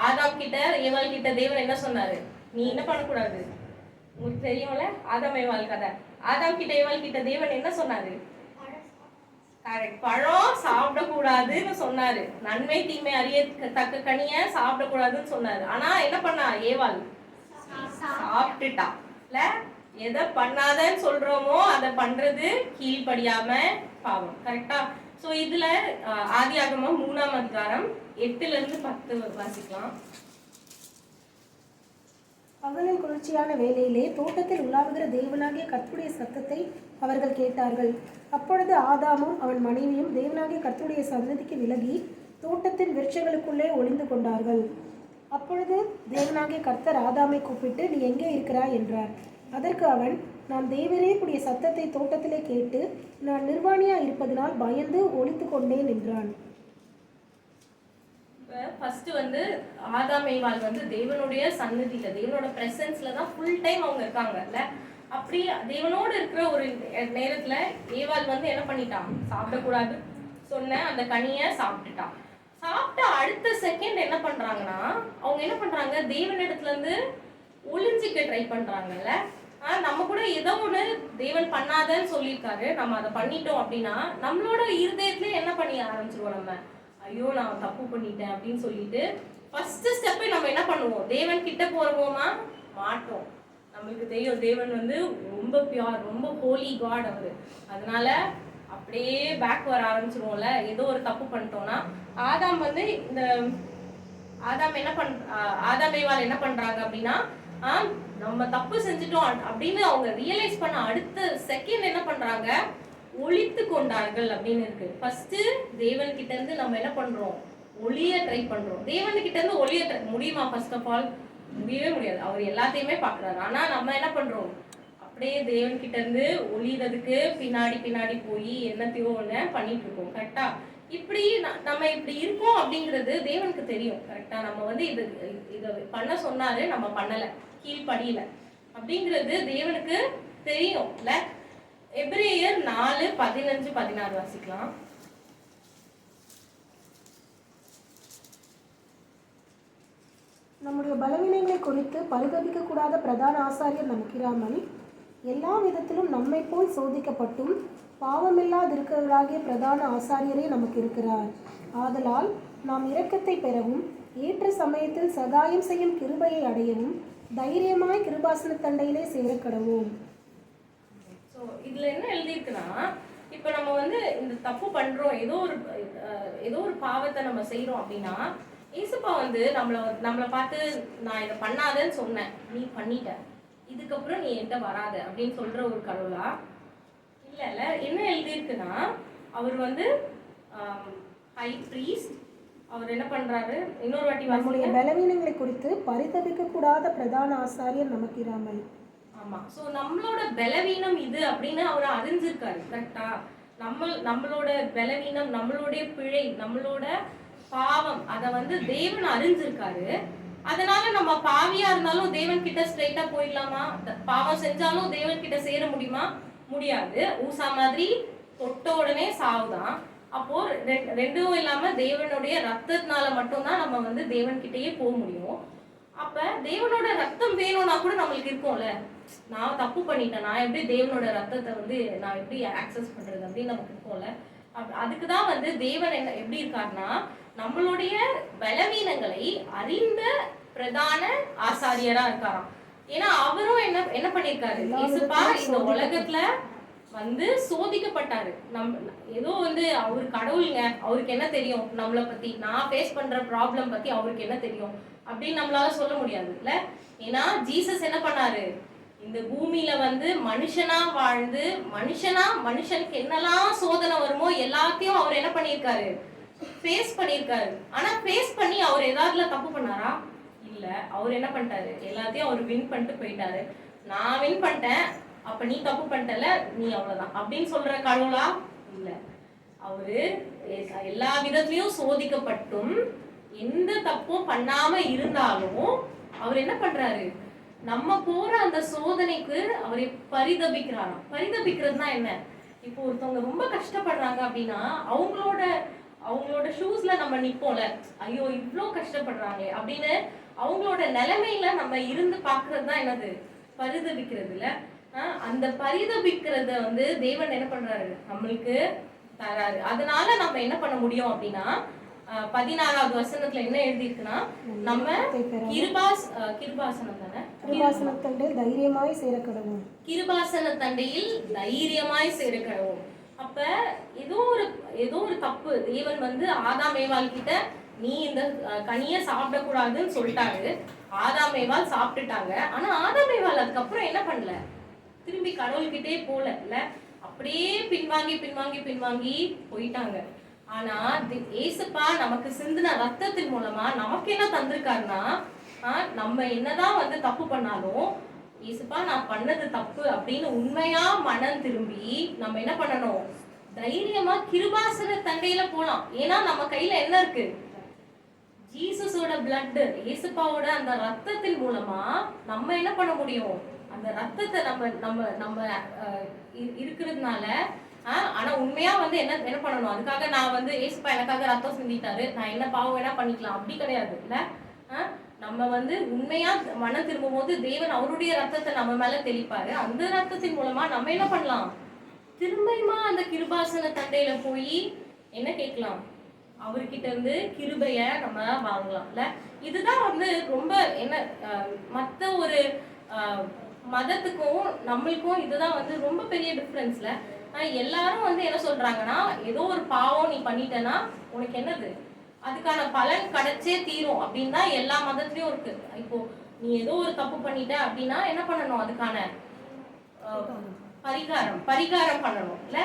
ஆதாம் கிட்ட ஏவாள் கிட்ட தேவன் என்ன சொன்னாரு, நீ என்ன பண்ணக்கூடாது, உங்களுக்கு தெரியும்ல ஆதாம் ஏவாள் கதை. ஆதாம் கிட்ட ஏவாள் கிட்ட தேவன் என்ன சொன்னாரு, கரெக்ட், பழம் சாப்பிடக்கூடாதுன்னு சொன்னாரு. நன்மை தீமை அறிய தக்க கனிய சாப்பிடக்கூடாதுன்னு சொன்னாரு. ஆனா என்ன பண்ணா ஏவாள், சாப்பிட்டுட்டா. இல்ல, எதை பண்ணாதன்னு சொல்றோமோ அதை பண்றது கீழ்படியாம பாவம். கரெக்டா? சோ இதுல ஆதியாகமம் 3ஆம் அதிகாரம் 8-10 வாசிக்கலாம். பகலில் குளிர்ச்சியான வேளையிலே தோட்டத்தில் உலாவுகிற தேவனாகிய கர்த்தருடைய சத்தத்தை அவர்கள் கேட்டார்கள். அப்பொழுது ஆதாமும் அவன் மனைவியும் தேவனாகிய கர்த்தருடைய சந்ததிக்கு விலகி தோட்டத்தின் விருட்சங்களுக்குள்ளே ஒளிந்து கொண்டார்கள். அப்பொழுது தேவனாகிய கர்த்தர் ஆதாமை கூப்பிட்டு, நீ எங்கே இருக்கிறாய் என்றார். அதற்கு அவன், நான் தேவரே கூடிய சத்தத்தை தோட்டத்திலே கேட்டு நான் நிர்வாணியா இருப்பதனால் பயந்து ஒளித்து கொண்டேன் என்றான். ஃபர்ஸ்ட் வந்து ஆதாம் ஏவாள் வந்து தேவனுடைய சந்நிதியில, தேவனோட பிரசன்ஸ்ல தான் ஃபுல் டைம் அவங்க இருக்காங்கல்ல. அப்படி தேவனோடு இருக்கிற ஒரு நேரத்துல ஏவாள் வந்து என்ன பண்ணிட்டான், சாப்பிடக்கூடாது சொன்ன அந்த கனியை சாப்பிட்டுட்டான். சாப்பிட்ட அடுத்த செகண்ட் என்ன பண்றாங்கன்னா, அவங்க என்ன பண்றாங்க, தேவனிடத்துல இருந்து ஒளிஞ்சிக்க ட்ரை பண்றாங்கல்ல. நம்ம கூட ஏதோ ஒண்ணு தேவன் பண்ணாதன்னு சொல்லியிருக்காரு, நம்ம அதை பண்ணிட்டோம் அப்படின்னா நம்மளோட இருதயத்துல என்ன பண்ணி ஆரம்பிச்சிருவோம், நம்ம ஐயோ நான் தப்பு பண்ணிட்டேன் அப்படின்னு சொல்லிட்டு ஃபர்ஸ்ட் ஸ்டெப்பை நம்ம என்ன பண்ணுவோம், தேவன் கிட்ட போறோமா மாட்டோம். நம்மளுக்கு தெரியும் தேவன் வந்து ரொம்ப பியூர், ரொம்ப ஹோலி காட் அவரு. அதனால அப்படியே பேக் வர ஆரம்பிச்சிருவோம்ல, ஏதோ ஒரு தப்பு பண்ணிட்டோம்னா. ஆதாம் வந்து இந்த ஆதாம் ஏவாள் என்ன பண்றாங்க அப்படின்னா, நம்ம தப்பு செஞ்சுட்டோம் அப்படின்னு அவங்க ரியலைஸ் பண்ண அடுத்த செகண்ட் என்ன பண்றாங்க, ஒளித்து கொண்டார்கள் அப்படின்னு இருக்கு. ஃபர்ஸ்ட் தேவன் கிட்ட இருந்து நம்ம என்ன பண்றோம், ஒளிய ட்ரை பண்றோம். தேவன் கிட்ட இருந்து ஒளிய முடியுமா? ஃபர்ஸ்ட் ஆஃப் ஆல் முடியவே முடியாது. அவர் எல்லாத்தையுமே பாக்குறாரு. ஆனா நம்ம என்ன பண்றோம், அப்படியே தேவன் கிட்ட இருந்து ஒளியறதுக்கு பின்னாடி போய் என்னத்தையோ ஒண்ணு பண்ணிட்டு இருக்கோம். கரெக்டா? இப்படி நம்ம இப்படி இருக்கோம் அப்படிங்கிறது தேவனுக்கு தெரியும். கரெக்டா? நம்ம வந்து இதை பண்ண சொன்னாரு, நம்ம பண்ணல, கீழ்படியல அப்படிங்கிறது தேவனுக்கு தெரியும் இல்ல. எபிரேயர் 4:15-16 வாசிக்கலாம். நம்முடைய பலவீனங்களை குறித்து பரிதபிக்க கூடாத பிரதான ஆசாரியர் நமக்கிராமல் எல்லா விதத்திலும் நம்மை போல் சோதிக்கப்பட்டும் பாவமில்லாதிருக்கிறவராகிய பிரதான ஆசாரியரே நமக்கு இருக்கிறார். ஆதலால் நாம் இரக்கத்தை பெறவும் ஏற்ற சமயத்தில் சகாயம் செய்யும் கிருபையை அடையவும் தைரியமாய் கிருபாசன தண்டையிலே சேரக்கடவோம். ஸோ இதில் என்ன எழுதியிருக்குன்னா, இப்போ நம்ம வந்து இந்த தப்பு பண்ணுறோம், ஏதோ ஒரு பாவத்தை நம்ம செய்கிறோம் அப்படின்னா ஏசப்பா வந்து நம்மளை பார்த்து நான் இதை பண்ணாதன்னு சொன்னேன், நீ பண்ணிட்ட, இதுக்கப்புறம் நீ என்கிட்ட வராத அப்படின்னு சொல்கிற ஒரு கடவுளா? இல்லைல்ல. என்ன எழுதியிருக்குன்னா, அவர் வந்து ஹை ப்ரீஸ்ட், அவர் என்ன பண்ணுறாரு, இன்னொரு வாட்டி நம்முடைய பலவீனங்களை குறித்து பரிதபிக்க கூடாத பிரதான ஆசாரியர் நமக்கிராமல். ஆமா. சோ நம்மளோட பலவீனம் இது அப்படின்னு அவர் அறிஞ்சிருக்காரு. கரெக்டா? நம்மளோட பலவீனம், நம்மளுடைய பிழை, நம்மளோட பாவம், அதை வந்து தேவன் அறிஞ்சிருக்காரு. அதனால நம்ம பாவியா இருந்தாலும் தேவன் கிட்ட ஸ்ட்ரெயிட்டா போயிடலாமா? பாவம் செஞ்சாலும் தேவன் கிட்ட சேர முடியுமா? முடியாது. ஊசா மாதிரி தொட்ட உடனே சாவுதான். அப்போ ரெண்டும் இல்லாம தேவனுடைய ரத்தத்தினால மட்டும்தான் நம்ம வந்து தேவன் கிட்டயே போக முடியும். அப்ப தேவனோட ரத்தம் வேணும்னா கூட நம்மளுக்கு இருக்கும்ல, நான் தப்பு பண்ணிட்டேன், நான் எப்படி தேவனோட ரத்தத்தை வந்து நான் எப்படி ஆக்சஸ் பண்றது அப்படின்னு நமக்கு இருக்கும்ல. அதுக்குதான் வந்து தேவன் என்ன எப்படி இருக்காருன்னா, நம்மளுடைய பலவீனங்களை அறிந்த பிரதான ஆசாரியரா இருக்காராம். ஏன்னா அவரும் என்ன பண்ணிருக்காரு, இயேசுப்பா இந்த உலகத்துல வந்து சோதிக்கப்பட்டாரு. ஏதோ வந்து அவர் கடவுளுங்க, அவருக்கு என்ன தெரியும் நம்மளை பத்தி, நான் ஃபேஸ் பண்ற ப்ராப்ளம் பத்தி அவருக்கு என்ன தெரியும் அப்படின்னு நம்மளால சொல்ல முடியாது இல்ல. ஏன்னா ஜீசஸ் என்ன பண்ணாரு, இந்த பூமியில வந்து மனுஷனா வாழ்ந்து மனுஷனுக்கு என்னெல்லாம் சோதனை வருமோ எல்லாத்தையும் அவர் என்ன பண்ணியிருக்காரு, ஃபேஸ் பண்ணியிருக்காரு. ஆனா ஃபேஸ் பண்ணி அவர் ஏதாவதுல தப்பு பண்ணாரா? இல்ல. அவர் என்ன பண்ணிட்டாரு, எல்லாத்தையும் அவர் வின் பண்ணிட்டு போயிட்டாரு. நான் வின் பண்ணிட்டேன், அப்ப நீ தப்பு பண்ணிட்டல, நீ அவ்வளவுதான் அப்படின்னு சொல்ற கடவுளா? இல்ல. அவரு எல்லா விதத்திலையும் சோதிக்கப்பட்டும் எந்த தப்பும் பண்ணாம இருந்தாலும் அவர் என்ன பண்றாரு, நம்ம போற அந்த சோதனைக்கு அவரை பரிதபிக்கிறாராம். பரிதபிக்கிறதுனா என்ன? இப்போ ஒருத்தவங்க ரொம்ப கஷ்டப்படுறாங்க அப்படின்னா அவங்களோட ஷூஸ்ல நம்ம நிப்போம்ல, ஐயோ இவ்ளோ கஷ்டப்படுறாங்களே அப்படின்னு அவங்களோட நிலைமையில நம்ம இருந்து பாக்குறது தான் என்னது, பரிதபிக்கிறது இல்ல. அந்த பரிதபிக்கிறத வந்து தேவன் என்ன பண்றாரு, நம்மளுக்கு தராரு. அதனால நம்ம என்ன பண்ண முடியும் அப்படின்னா 16வது வசனத்துல என்ன எழுதியிருக்குன்னா, நம்ம கிருபாசனம் தானே, தைரியமாய் சேர கடவும், கிருபாசன தண்டையில் தைரியமாய் சேர கடவும். அப்ப ஏதோ ஒரு தப்பு தேவன் வந்து ஆதாம் ஏவாள் கிட்ட, நீ இந்த கனியை சாப்பிடக்கூடாதுன்னு சொல்லிட்டாரு. ஆதாம் ஏவாள் சாப்பிட்டுட்டாங்க. ஆனா ஆதாம் ஏவாள் அதுக்கப்புறம் என்ன பண்ணல, திரும்பி கடவுள்கிட்டே போல இல்ல, அப்படியே பின்வாங்கி போயிட்டாங்க. ஆனா ஏசப்பா நமக்கு சிந்தின ரத்தத்தின் மூலமா நமக்கு என்ன தந்திருக்காருன்னா, நம்ம என்னதான் வந்து தப்பு பண்ணாலும் ஏசப்பா நான் பண்ணது தப்பு அப்படின்னு உண்மையா மனம் திரும்பி நம்ம என்ன பண்ணணும், தைரியமா கிருபாசன தண்டையில போலாம். ஏன்னா நம்ம கையில என்ன இருக்கு, ஜீசஸோட பிளட், ஏசப்பாவோட அந்த ரத்தத்தின் மூலமா நம்ம என்ன பண்ண முடியும், அந்த ரத்தத்தை நம்ம இருக்கிறதுனால. ஆனா உண்மையா வந்து என்ன பண்ணணும், அதுக்காக நான் வந்து ஏசப்பா எனக்காக ரத்தம் சிந்திட்டாரு, நான் என்ன பாவம் வேணா பண்ணிக்கலாம் அப்படி கிடையாது இல்ல. நம்ம வந்து உண்மையா மனம் திரும்பும் போது தேவன் அவருடைய ரத்தத்தை நம்ம மேல தெளிப்பாரு. அந்த ரத்தத்தின் மூலமா நம்ம என்ன பண்ணலாம், திரும்பியுமா அந்த கிருபாசன தண்டையில போய் என்ன கேட்கலாம், அவர்கிட்ட இருந்து கிருபைய நம்ம வாங்கலாம்ல. இதுதான் வந்து ரொம்ப என்ன மற்ற ஒரு மதத்துக்கும் நம்மளுக்கும் இதுதான் வந்து ரொம்ப பெரிய டிஃப்ரென்ஸ்ல. எல்லாரும் வந்து என்ன சொல்றாங்கன்னா, ஏதோ ஒரு பாவம் நீ பண்ணிட்டேன்னா உனக்கு என்னது, அதுக்கான பலன் கிடைச்சே தீரும் அப்படின்னு தான் எல்லா மதத்துலயும் இருக்கு. இப்போ நீ ஏதோ ஒரு தப்பு பண்ணிட்ட அப்படின்னா என்ன பண்ணணும், அதுக்கான பரிகாரம் பண்ணணும் இல்ல.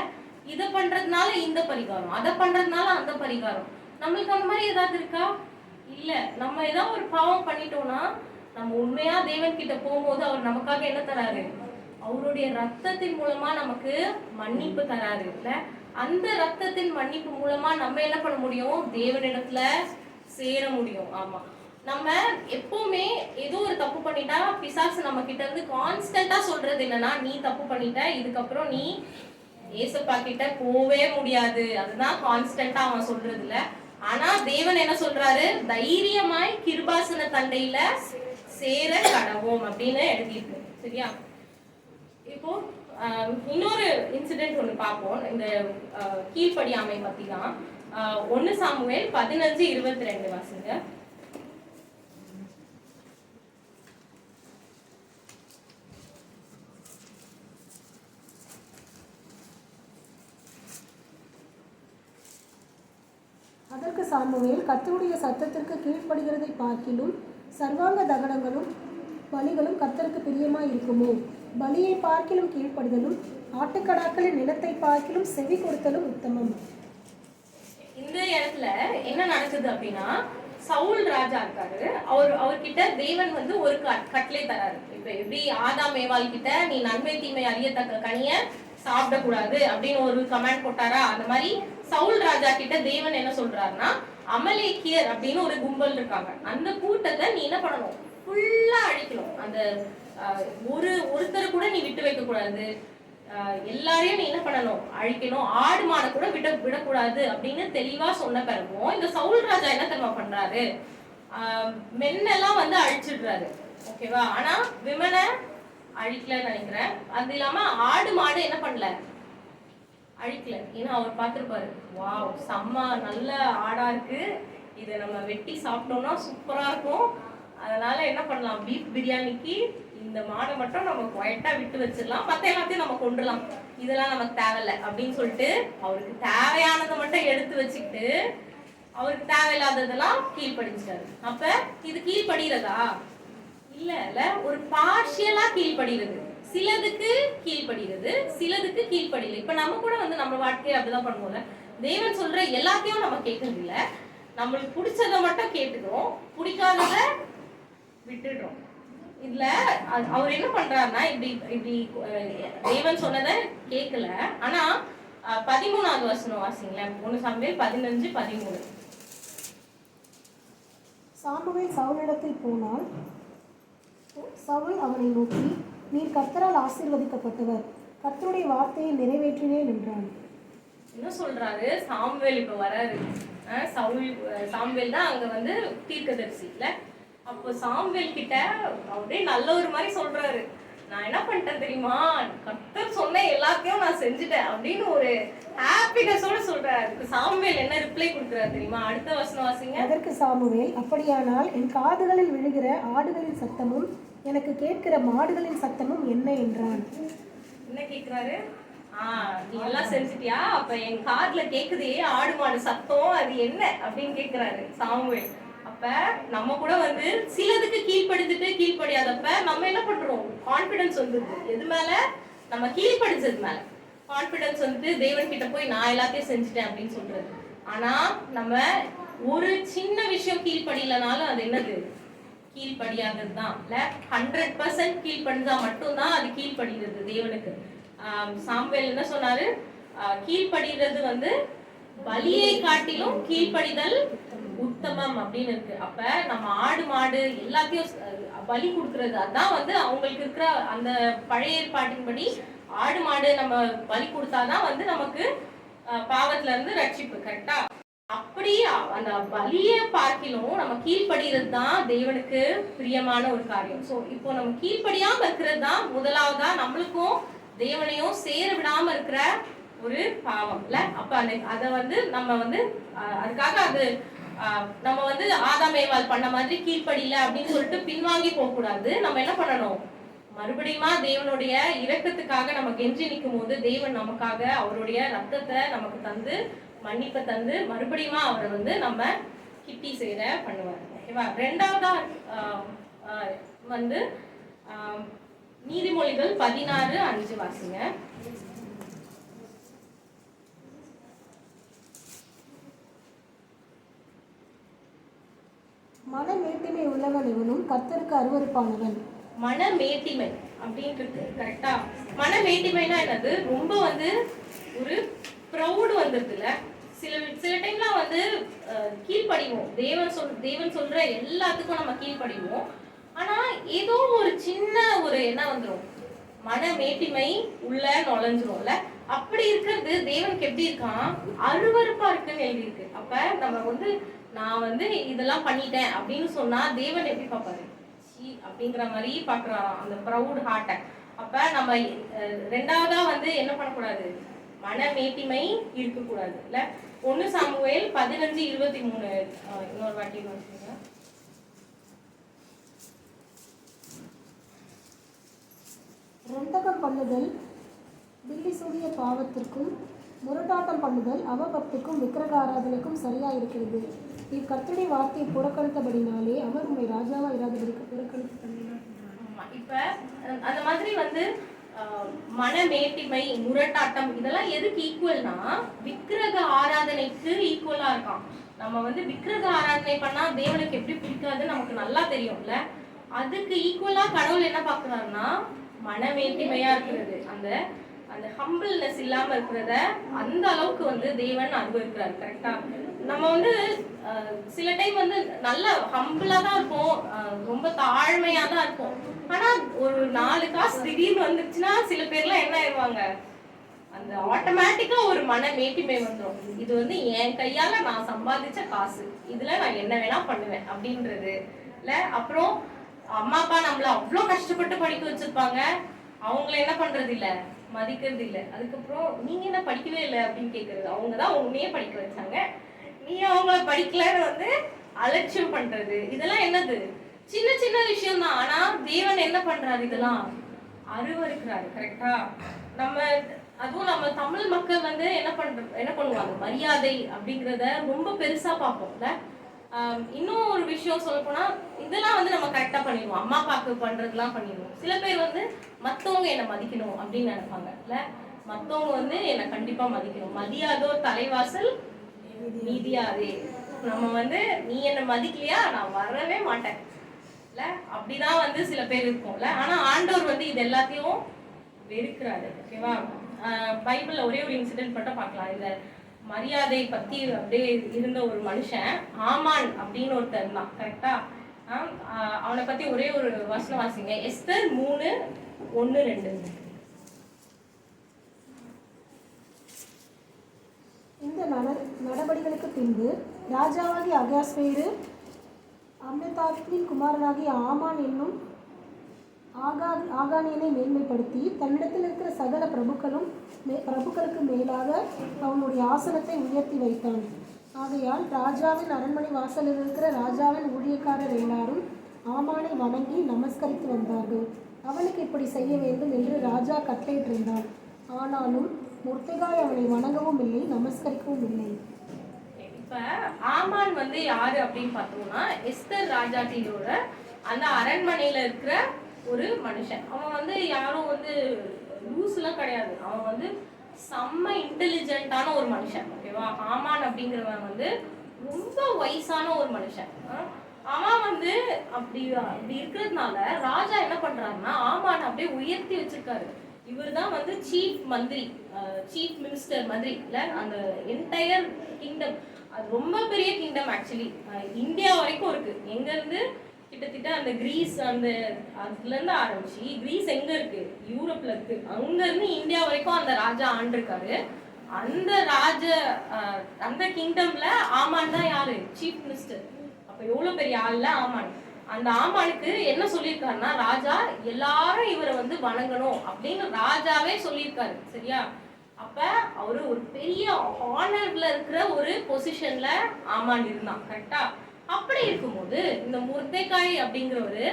இதை பண்றதுனால இந்த பரிகாரம், அதை பண்றதுனால அந்த பரிகாரம். நம்மளுக்கு அந்த மாதிரி ஏதாவது இருக்கா? இல்ல. நம்ம ஏதாவது ஒரு பாவம் பண்ணிட்டோம்னா நம்ம உண்மையா தேவன் கிட்ட போகும்போது அவர் நமக்காக என்ன தராரு, அவருடைய ரத்தத்தின் மூலமா நமக்கு மன்னிப்பு தராரு இல்ல. அந்த ரத்தத்தின் மன்னிப்பு மூலமா நம்ம என்ன பண்ண முடியும், தேவனிடத்துல சேர முடியும். ஆமா, நம்ம எப்பவுமே ஏதோ ஒரு தப்பு பண்ணிட்டா பிசாசு நம்ம கிட்ட இருந்து கான்ஸ்டன்டா சொல்றது என்னன்னா, நீ தப்பு பண்ணிட்ட, இதுக்கப்புறம் நீ ஏசப்பா கிட்ட போவே முடியாது. அதுதான் கான்ஸ்டன்டா அவன் சொல்றது இல்ல. ஆனா தேவன் என்ன சொல்றாரு, தைரியமாய் கிருபாசன தண்டையில சேர கடவோம் அப்படின்னு எழுதியிருக்கு. சரியா? இப்போ இன்னொரு இன்சிடென்ட் ஒன்று பார்ப்போம். இந்த கீழ்ப்படியாமை பத்தி தான். 1 சாமுவேல் 15:22 வாசிங்க. அதற்கு சாமுவேல், கர்த்தருடைய சத்தத்திற்கு கீழ்ப்படுகிறதை பார்க்கிலும் சர்வாங்க தகனங்களும் பலிகளும் கர்த்தருக்கு பிரியமாய் இருக்குமோ? பலியை பார்க்கிலும் கீழ்ப்படுதலும் ஆட்டுக்கடாக்களின் நிலத்தை பார்க்கிலும் செவி கொடுத்தலும் உத்தமம். இந்த இடத்துல என்ன நடக்குது அப்படின்னா, சவுல் ராஜா இருக்காரு. அவர்கிட்ட தேவன் வந்து ஒரு கட்டளை தராரு. இப்ப எப்படி ஆதாம் ஏவாள் கிட்ட நீ நன்மை தீமை அறியத்தக்க கனிய சாப்பிடக்கூடாது அப்படின்னு ஒரு கமெண்ட் போட்டாரா, அந்த மாதிரி சவுல் ராஜா கிட்ட தேவன் என்ன சொல்றாருன்னா, அமலேக்கியர் அப்படின்னு ஒரு கும்பல் இருக்காங்க, அந்த கூட்டத்தை நீ என்ன பண்ணணும், ஃபுல்லா அழிக்கணும். அந்த ஒருத்தர் கூட நீ விட்டு வைக்க கூடாது, எல்லாரையும் நீ என்ன பண்ணணும், அழிக்கணும். ஆடு மாடை கூட விடக்கூடாது அப்படின்னு தெளிவா சொன்ன பிறகும் இந்த சவுல் ராஜா என்ன தெரியுமா பண்றாரு, மென்னெல்லாம் வந்து அழிச்சிடுறாரு. ஓகேவா? ஆனா விமனை அழிக்கலன்னு நினைக்கிறேன். அது இல்லாம ஆடு மாடு என்ன பண்ணல, அழிக்கல. ஏன்னா அவர் பார்த்திருப்பாரு, வாவ் செம்ம நல்ல ஆடா இருக்கு, இதை நம்ம வெட்டி சாப்பிட்டோம்னா சூப்பரா இருக்கும், அதனால என்ன பண்ணலாம், பீஃப் பிரியாணிக்கு இந்த மாடை மட்டும் நம்ம குவைட்டா விட்டு வச்சிடலாம், மற்ற எல்லாத்தையும் நம்ம கொண்டுலாம், இதெல்லாம் நமக்கு தேவையில்லை அப்படின்னு சொல்லிட்டு அவருக்கு தேவையானதை மட்டும் எடுத்து வச்சுக்கிட்டு அவருக்கு தேவையில்லாததெல்லாம் கீழ்படிஞ்சிட்டாரு. அப்ப இது கீழ்படுகிறதா? இல்ல, ஒரு பார்ஷியலா கீழ்படுகிறது. சிலதுக்கு கீழ்படுகிறது, சிலதுக்கு கீழ்படியல. இப்ப நம்ம கூட வந்து நம்ம வாழ்க்கையை அப்படிதான் பண்ணுவோம்ல. தேவன் சொல்ற எல்லாத்தையும் நம்ம கேட்கறது இல்ல, நம்மளுக்கு பிடிச்சதை மட்டும் கேட்டுக்கிறோம், பிடிக்காதத விட்டுடுறோம். இதுல அவர் என்ன பண்றாருன்னா, இப்படி இப்படி தேவன் சொன்னதை கேட்கல. ஆனா 13வது வசனம் வாசிங்களேன். 1 சாமுவேல் 15:13. சாமுவேல் சவுலிடத்தில் போனால் சவுல் அவனை நோக்கி, நீர் கர்த்தரால் ஆசீர்வதிக்கப்பட்டவர், கர்த்தருடைய வார்த்தையை நிறைவேற்றினேன் என்றான். என்ன சொல்றாரு? சாமுவேல் இப்ப வராரு. சாமுவேல் தான் அங்க வந்து தீர்க்கதரிசி இல்ல. அப்போ சாமுவேல் கிட்ட அப்படியே நல்ல ஒரு மாதிரி சொல்றாரு, நான் என்ன பண்ணிட்டேன் தெரியுமா, கர்த்தர் சொன்ன எல்லாத்தையும் நான் செஞ்சுட்டேன் அப்படின்னு ஒரு ஹாப்பினஸோட சொல்றாரு. சாமுவேல் என்ன ரிப்ளை கொடுக்குறாரு தெரியுமா? அடுத்த வசனம் வாசிங்க. அதற்கு சாமுவேல், அப்படியானால் என் காதுகளில் விழுகிற ஆடுகளின் சத்தமும் எனக்கு கேட்கிற மாடுகளின் சத்தமும் என்ன என்றான். என்ன கேட்கிறாரு? நீ எல்லாம் செஞ்சுட்டியா, அப்ப என் காதுல கேக்குதே ஆடு மாடு சத்தம், அது என்ன அப்படின்னு கேக்குறாரு சாமுவேல். அப்ப நம்ம கூட வந்து சிலதுக்கு கீழ்ப்படியாதப்ப நம்ம என்ன பண்றோம்? கான்பிடன்ஸ் வந்துருது. எது மேல? நம்ம கீழ்ப்படிஞ்சது மேல கான்பிடன்ஸ் வந்து தேவன் கிட்ட போய் நான் எல்லாத்தையும் செஞ்சுட்டேன் அப்படின்னு சொல்றது. ஆனா நம்ம ஒரு சின்ன விஷயம் கீழ்ப்படியலனாலும் அது என்னது? கீழ்ப்படியாதது தான். 100% கீழ்ப்படிஞ்சா மட்டும்தான் அது கீழ்ப்படுகிறது தேவனுக்கு. சாமுவேல் என்ன சொன்னாரு? கீழ்ப்படுகிறது வந்து பலியை காட்டிலும் கீழ்ப்படிதல் உத்தமம் அப்படின்னு இருக்கு. அப்ப நம்ம ஆடு மாடு எல்லாத்தையும் பலி கொடுக்கறது, அதான் வந்து அவங்களுக்கு இருக்கிற அந்த பழைய ஏற்பாட்டின்படி ஆடு மாடு நம்ம பலி கொடுத்தாதான் வந்து நமக்கு பாவத்துல இருந்து ரட்சிப்பு. கரெக்டா? அப்படி அந்த பலியை பார்க்கிலும் நம்ம கீழ்ப்படுகிறது தான் தேவனுக்கு பிரியமான ஒரு காரியம். ஸோ இப்போ நம்ம கீழ்ப்படியாம இருக்கிறது தான் முதலாவதா நம்மளுக்கும் தேவனையும் சேர விடாம இருக்கிற ஒரு பாவம் இல்ல. அப்ப அதை வந்து நம்ம வந்து அதுக்காக அது நம்ம வந்து ஆதாம் ஏவாள் பண்ண மாதிரி கீழ்ப்படியில அப்படின்னு சொல்லிட்டு பின்வாங்கி போக கூடாது. நம்ம என்ன பண்ணணும்? மறுபடியுமா தேவனுடைய இரக்கத்துக்காக நம்ம கெஞ்சி நிற்கும் போது தேவன் நமக்காக அவருடைய ரத்தத்தை நமக்கு தந்து மன்னிப்பை தந்து மறுபடியுமா அவரை வந்து நம்ம கிட்டி சேர பண்ணுவார். ஓகேவா? ரெண்டாவதா வந்து நீதிமொழிகள் 16:5 வாசிங்க. மனமேட்டிமை உள்ளவன் இவனும் கர்த்தருக்கு அருவருப்பானவன். மனமேட்டிமை அப்படின்றது கரெக்டா? மனமேட்டிமைனா என்னது? ரொம்ப வந்து ஒரு ப்ரௌடு வந்துருதுல. சில டைம்லாம் வந்து கீழ்ப்படிவோம், தேவன் சொல்ற எல்லாத்துக்கும் நம்ம கீழ்ப்படிவோம். ஆனா ஏதோ ஒரு சின்ன ஒரு என்ன வந்துடும், மனமேட்டிமை உள்ள நுழைஞ்சிரும்ல. அப்படி இருக்கிறது தேவனுக்கு எப்படி இருக்கான்? அருவருப்பா இருக்குன்னு எழுதியிருக்கு. அப்ப நம்ம வந்து நான் வந்து இதெல்லாம் பண்ணிட்டேன் அப்படின்னு சொன்னா தேவன் எப்படி பார்ப்பாரு? அப்படிங்கிற மாதிரி பாக்குறாராம் அந்த ப்ரௌட் ஹார்ட்டை. அப்ப நம்ம ரெண்டாவதா வந்து என்ன பண்ணக்கூடாது? மனமேட்டிமை இருக்கக்கூடாது இல்ல. 1 சாமுவேல் 15:23 இன்னொரு வாட்டி வாசிங்க. ரெண்டகம் பண்ணுதல் பில்லி சூரிய பாவத்திற்கும் முரட்டாட்டம் பண்ணுதல் அவபக்திக்கும் விக்கிரக ஆராதனைக்கும் சரியா இருக்கிறது. கர்த்தருடைய வார்த்தையை புறக்கணித்தபடினாலே அவர் உண்மை ராஜாவா இராதபடிக்கு புறக்கணித்து பண்ணினார். இப்ப அந்த மாதிரி வந்து மனமேட்டிமை முரட்டாட்டம் இதெல்லாம் எதுக்கு ஈக்குவல்னா விக்கிரக ஆராதனைக்கு ஈக்குவலா இருக்கான். நம்ம வந்து விக்கிரக ஆராதனை பண்ணா தேவனுக்கு எப்படி பிடிக்காதுன்னு நமக்கு நல்லா தெரியும்ல. அதுக்கு ஈக்குவலா கடவுள் என்ன பாக்குறாருன்னா மனமேட்டிமையா இருக்கிறது, அந்த அந்த ஹம்பிள்னஸ் இல்லாம இருக்கிறத அந்த அளவுக்கு வந்து தேவன் அனுபவிக்கிறார். கரெக்டா? நம்ம வந்து சில டைம் வந்து நல்ல ஹம்பிளா தான் இருப்போம், ரொம்ப தாழ்மையா தான் இருப்போம். ஆனா ஒரு 4 காசு திடீர்னு வந்துருச்சுன்னா சில பேர்லாம் என்ன ஆயிடுவாங்க, அந்த ஆட்டோமேட்டிக்கா ஒரு மனமேட்டிமை வந்துடும். இது வந்து என் கையால நான் சம்பாதிச்ச காசு, இதுல நான் என்ன வேணா பண்ணுவேன் அப்படின்றது இல்ல. அப்புறம் அம்மா அப்பா நம்மள அவ்வளோ கஷ்டப்பட்டு படிக்க வச்சிருப்பாங்க, அவங்கள என்ன பண்றது இல்ல, மதிக்கிறது இல்லை. அதுக்கப்புறம் நீங்க என்ன படிக்கவே இல்லை அப்படின்னு கேட்கறது. அவங்கதான் உன்னையே படிக்க வச்சாங்க, நீ அவங்கள படிக்கலன்னு வந்து அலட்சியம் பண்றது. இதெல்லாம் என்னது? சின்ன சின்ன விஷயம் தான். ஆனா தேவன் என்ன பண்றாரு, இதெல்லாம் அருவருக்கிறாரு. கரெக்டா? நம்ம அதுவும் நம்ம தமிழ் மக்கள் வந்து என்ன பண்ணுவாங்க, மரியாதை அப்படிங்கிறத ரொம்ப பெருசா பார்ப்போம்ல. இன்னும் ஒரு விஷயம் சொல்ல போனா, இதெல்லாம் வந்து நம்ம கரெக்டா பண்ணிடுவோம். அம்மா அப்பாவுக்கு பண்றதுலாம் பண்ணிடுவோம். சில பேர் வந்து மத்தவங்க என்னை மதிக்கணும் அப்படின்னு நினைப்பாங்க இல்ல. மத்தவங்க வந்து என்னை கண்டிப்பா மதிக்கணும். மதியாதோர் தலைவாசல் மீதியாதே. நம்ம வந்து நீ என்னை மதிக்கலையா நான் வரவே மாட்டேன் இல்ல. அப்படிதான் வந்து சில பேர் இருக்கும்ல. ஆனா ஆண்டவர் வந்து இது எல்லாத்தையும் வெறுக்கிறாரு. ஓகேவா? பைபிள்ல ஒரே ஒரு இன்சிடென்ட் மட்டும் பார்க்கலாம். இந்த மரியாதை பத்தி அப்படியே இருந்த ஒரு மனுஷன் ஆமான் அப்படின்னு ஒருத்தர் இருந்தான். கரெக்டா? அவனை பத்தி ஒரே ஒரு வசனம் வாசிங்க. எஸ்தர் 3:1-2. இந்த நடவடிக்கைகளுக்கு பின்பு ராஜாவாகிய அகாஸ்வேரு அம்மெதாத்தின் குமாரனாகிய ஆமான் என்னும் ஆகானியனை மேன்மைப்படுத்தி தன்னிடத்தில் இருக்கிற சகல பிரபுக்களுக்கு மேலாக அவனுடைய ஆசனத்தை உயர்த்தி வைத்தான். ஆகையால் ராஜாவின் அரண்மனை வாசலில் இருக்கிற ராஜாவின் ஊழியக்காரர் எல்லாரும் ஆமானை வணங்கி நமஸ்கரித்து வந்தார்கள். அவனுக்கு இப்படி செய்ய வேண்டும் என்று ராஜா கட்டளையிட்டிருந்தான். ஆனாலும் மொர்தெகாய் அவனை வணங்கவும் இல்லை, நமஸ்கரிக்கவும் இல்லை. இப்ப ஆமான் வந்து யாரு அப்படின்னு பார்த்தோம்னா, எஸ்தர் ராஜாட்டியோட அந்த அரண்மனையில இருக்கிற ஒரு மனுஷன். அவன் வந்து யாரும் வந்து லூஸ்லாம் கிடையாது. அவன் வந்து செம்ம இன்டெலிஜென்ட்டான ஒரு மனுஷன். ஓகேவா? ஆமான் அப்படிங்கிறவன் வந்து ரொம்ப வயசான ஒரு மனுஷன். அவன் வந்து அப்படி இருக்கிறதுனால ராஜா என்ன பண்றாருன்னா, ஆமான் அப்படியே உயர்த்தி வச்சிருக்காரு. இவர் தான் வந்து சீஃப் மந்திரி, சீஃப் மினிஸ்டர் மாதிரி இல்ல. அந்த என்டையர் கிங்டம், அது ரொம்ப பெரிய கிங்டம். ஆக்சுவலி இந்தியா வரைக்கும் இருக்கு. எங்க இருந்து கிட்டத்தட்ட அந்த கிரீஸ், அந்த அதுல இருந்து ஆரம்பிச்சு, கிரீஸ் எங்க இருக்கு, யூரோப்ல இருக்கு. அங்க இருந்து இந்தியா வரைக்கும் அந்த ராஜா ஆண்டிருக்காரு. அந்த அந்த கிங்டம்ல ஆமான் தான் யாரு, சீஃப் மினிஸ்டர். அப்ப எவ்வளவு பெரிய ஆள்ல ஆமான். அந்த ஆமானுக்கு என்ன சொல்லியிருக்காருன்னா, ராஜா எல்லாரும் இவரை வந்து வணங்கணும் அப்படின்னு ராஜாவே சொல்லியிருக்காரு. சரியா? அப்ப அவரு ஒரு பெரிய ஆனர்ல இருக்கிற ஒரு பொசிஷன்ல ஆமான் இருந்தான். கரெக்டா? அப்படி இருக்கும்போது இந்த மொர்தெகாய் அப்படிங்கிறவரு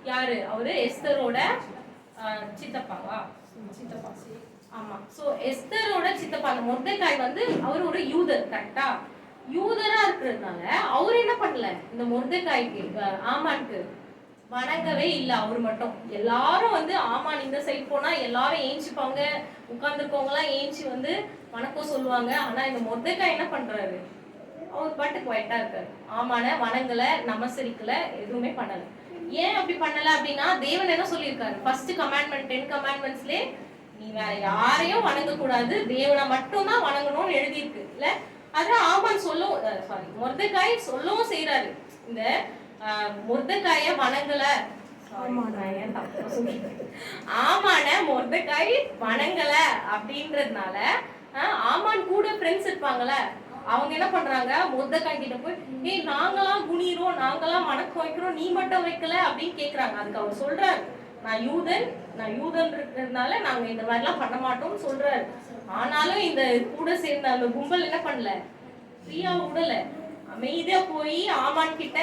யாரு, அவரு எஸ்தரோட சித்தப்பாவா? சித்தப்பா. ஆமா. சோ எஸ்தரோட சித்தப்பா. அந்த மொர்தெகாய் வந்து அவர் ஒரு யூதர். கரெக்டா? யூதரா இருக்கிறதுனால அவர் என்ன பண்ணல, இந்த மொர்தெகாய்க்கு ஆமானுக்கு வணங்கவே இல்லை. அவர் மட்டும். எல்லாரும் வந்து ஆமான் இந்த சைட் போனா எல்லாரும் ஏஞ்சிப்பாங்க, உட்கார்ந்துருக்கவங்க எல்லாம் ஏஞ்சி வந்து வணக்கம் சொல்லுவாங்க. ஆனா இந்த மொர்தெகாய் என்ன பண்றாரு, அவர் பாட்டு குவைட்டா இருக்காரு. ஆமான வணங்கல, நமஸ்கரிக்கல, எதுவுமே பண்ணல. ஏன் அப்படி பண்ணல அப்படின்னா, தேவன் என்ன சொல்லியிருக்காரு, ஃபர்ஸ்ட் கமாண்ட்மெண்ட் 10 கமாண்ட்மெண்ட்ஸ்லயே நீ வேற யாரையும் வணங்க கூடாது, தேவனை மட்டும் தான் வணங்கணும்னு எழுதியிருக்கு இல்ல. அதான் ஆமான் மொர்தெகாய் சொல்லவும் செய்யறாரு. இந்த மொர்தெகாய வணங்கல, ஆமான மொர்தெகாய் வணங்கல அப்படின்றதுனால ஆமான் கூட ஃப்ரெண்ட்ஸ் இருப்பாங்கல்ல, அவங்க என்ன பண்றாங்க, மொர்தெகாய் கிட்ட போய் ஏய் நாங்களாம் குனிறோம், நாங்களாம் வணக்கம் வைக்கிறோம், நீ மட்டும் வைக்கல அப்படின்னு கேக்குறாங்க. அதுக்கு அவர் சொல்றாரு, நான் யூதன் இருக்கிறதுனால நாங்க இந்த மாதிரிலாம் பண்ண மாட்டோம்னு சொல்றாரு. ஆனாலும் இந்த கூட சேர்ந்த அந்த கும்பல் என்ன பண்ணல, ஃப்ரீயா விடல, அமைதியா போய் ஆமான் கிட்ட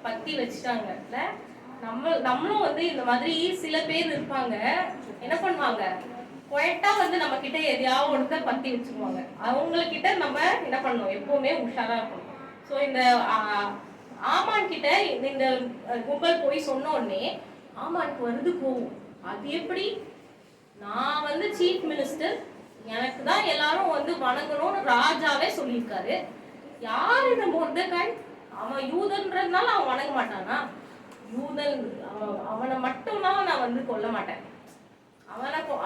பத்தி வச்சுட்டாங்க. இல்ல நம்மளும் வந்து இந்த மாதிரி சில பேர் இருப்பாங்க, என்ன பண்ணுவாங்க, குவைட்டா வந்து நம்ம கிட்ட எதையாவது ஒருத்த பத்தி வச்சுக்குவாங்க. அவங்கக்கிட்ட நம்ம என்ன பண்ணணும், எப்பவுமே உஷாரா இருக்கணும். ஸோ இந்த ஆமான் கிட்ட இந்த கும்பல் போய் சொன்ன உடனே ஆமானுக்கு வருது போகும். அது எப்படி, நான் வந்து சீஃப் மினிஸ்டர், எனக்கு தான் எல்லாரும் வந்து வணங்கணும்னு ராஜாவே சொல்லியிருக்காரு. யார் இந்த மொர்தெகாய், அவன் யூதன்றதுனால அவன் வணங்க மாட்டானா? யூதன் அவனை மட்டும்தான் நான் வந்து கொல்ல மாட்டேன்.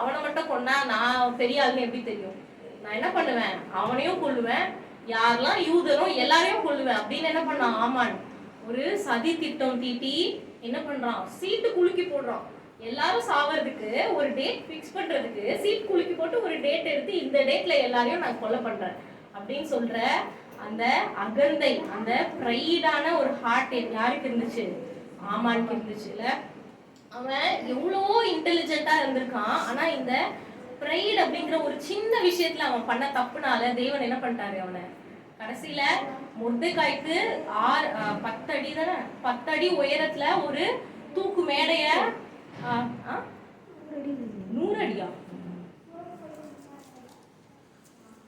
அவனை மட்டும் கொன்னா நான் பெரிய ஆளுன்னு எப்படி தெரியும்? நான் என்ன பண்ணுவேன், அவனையும் கொல்லுவேன், யாரெல்லாம் யூதனோ எல்லாரையும் கொல்லுவேன் அப்படின்னு என்ன பண்ணான் ஆமான். ஒரு சதி திட்டம் தீட்டி என்ன பண்றான், சீட்டு குலுக்கி போடுறான். எல்லாரும் சாவறதுக்கு ஒரு டேட் ஃபிக்ஸ் பண்றதுக்கு சீட் குலுக்கி போட்டு ஒரு டேட் எடுத்து இந்த டேட்ல எல்லாரையும் நான் கொலை பண்றேன் அப்படின்னு சொல்ற அந்த அகந்தை, அந்த ப்ரைடான ஒரு ஹார்ட் யாருக்கு இருந்துச்சு, ஆமானுக்கு இருந்துச்சுல. அவன் எவ்வளவோ இன்டெலிஜென்ட்டா இருந்திருக்கான். ஆனா இந்த ப்ரைட் அப்படிங்கிற ஒரு சின்ன விஷயத்துல அவன் பண்ண தப்புனால தேவன் என்ன பண்ணிட்டாரு, அவனை கடைசியில மொர்தெகாய்க்கு 10 அடி தானே, 10 அடி உயரத்துல ஒரு தூக்கு மேடைய 100 அடியா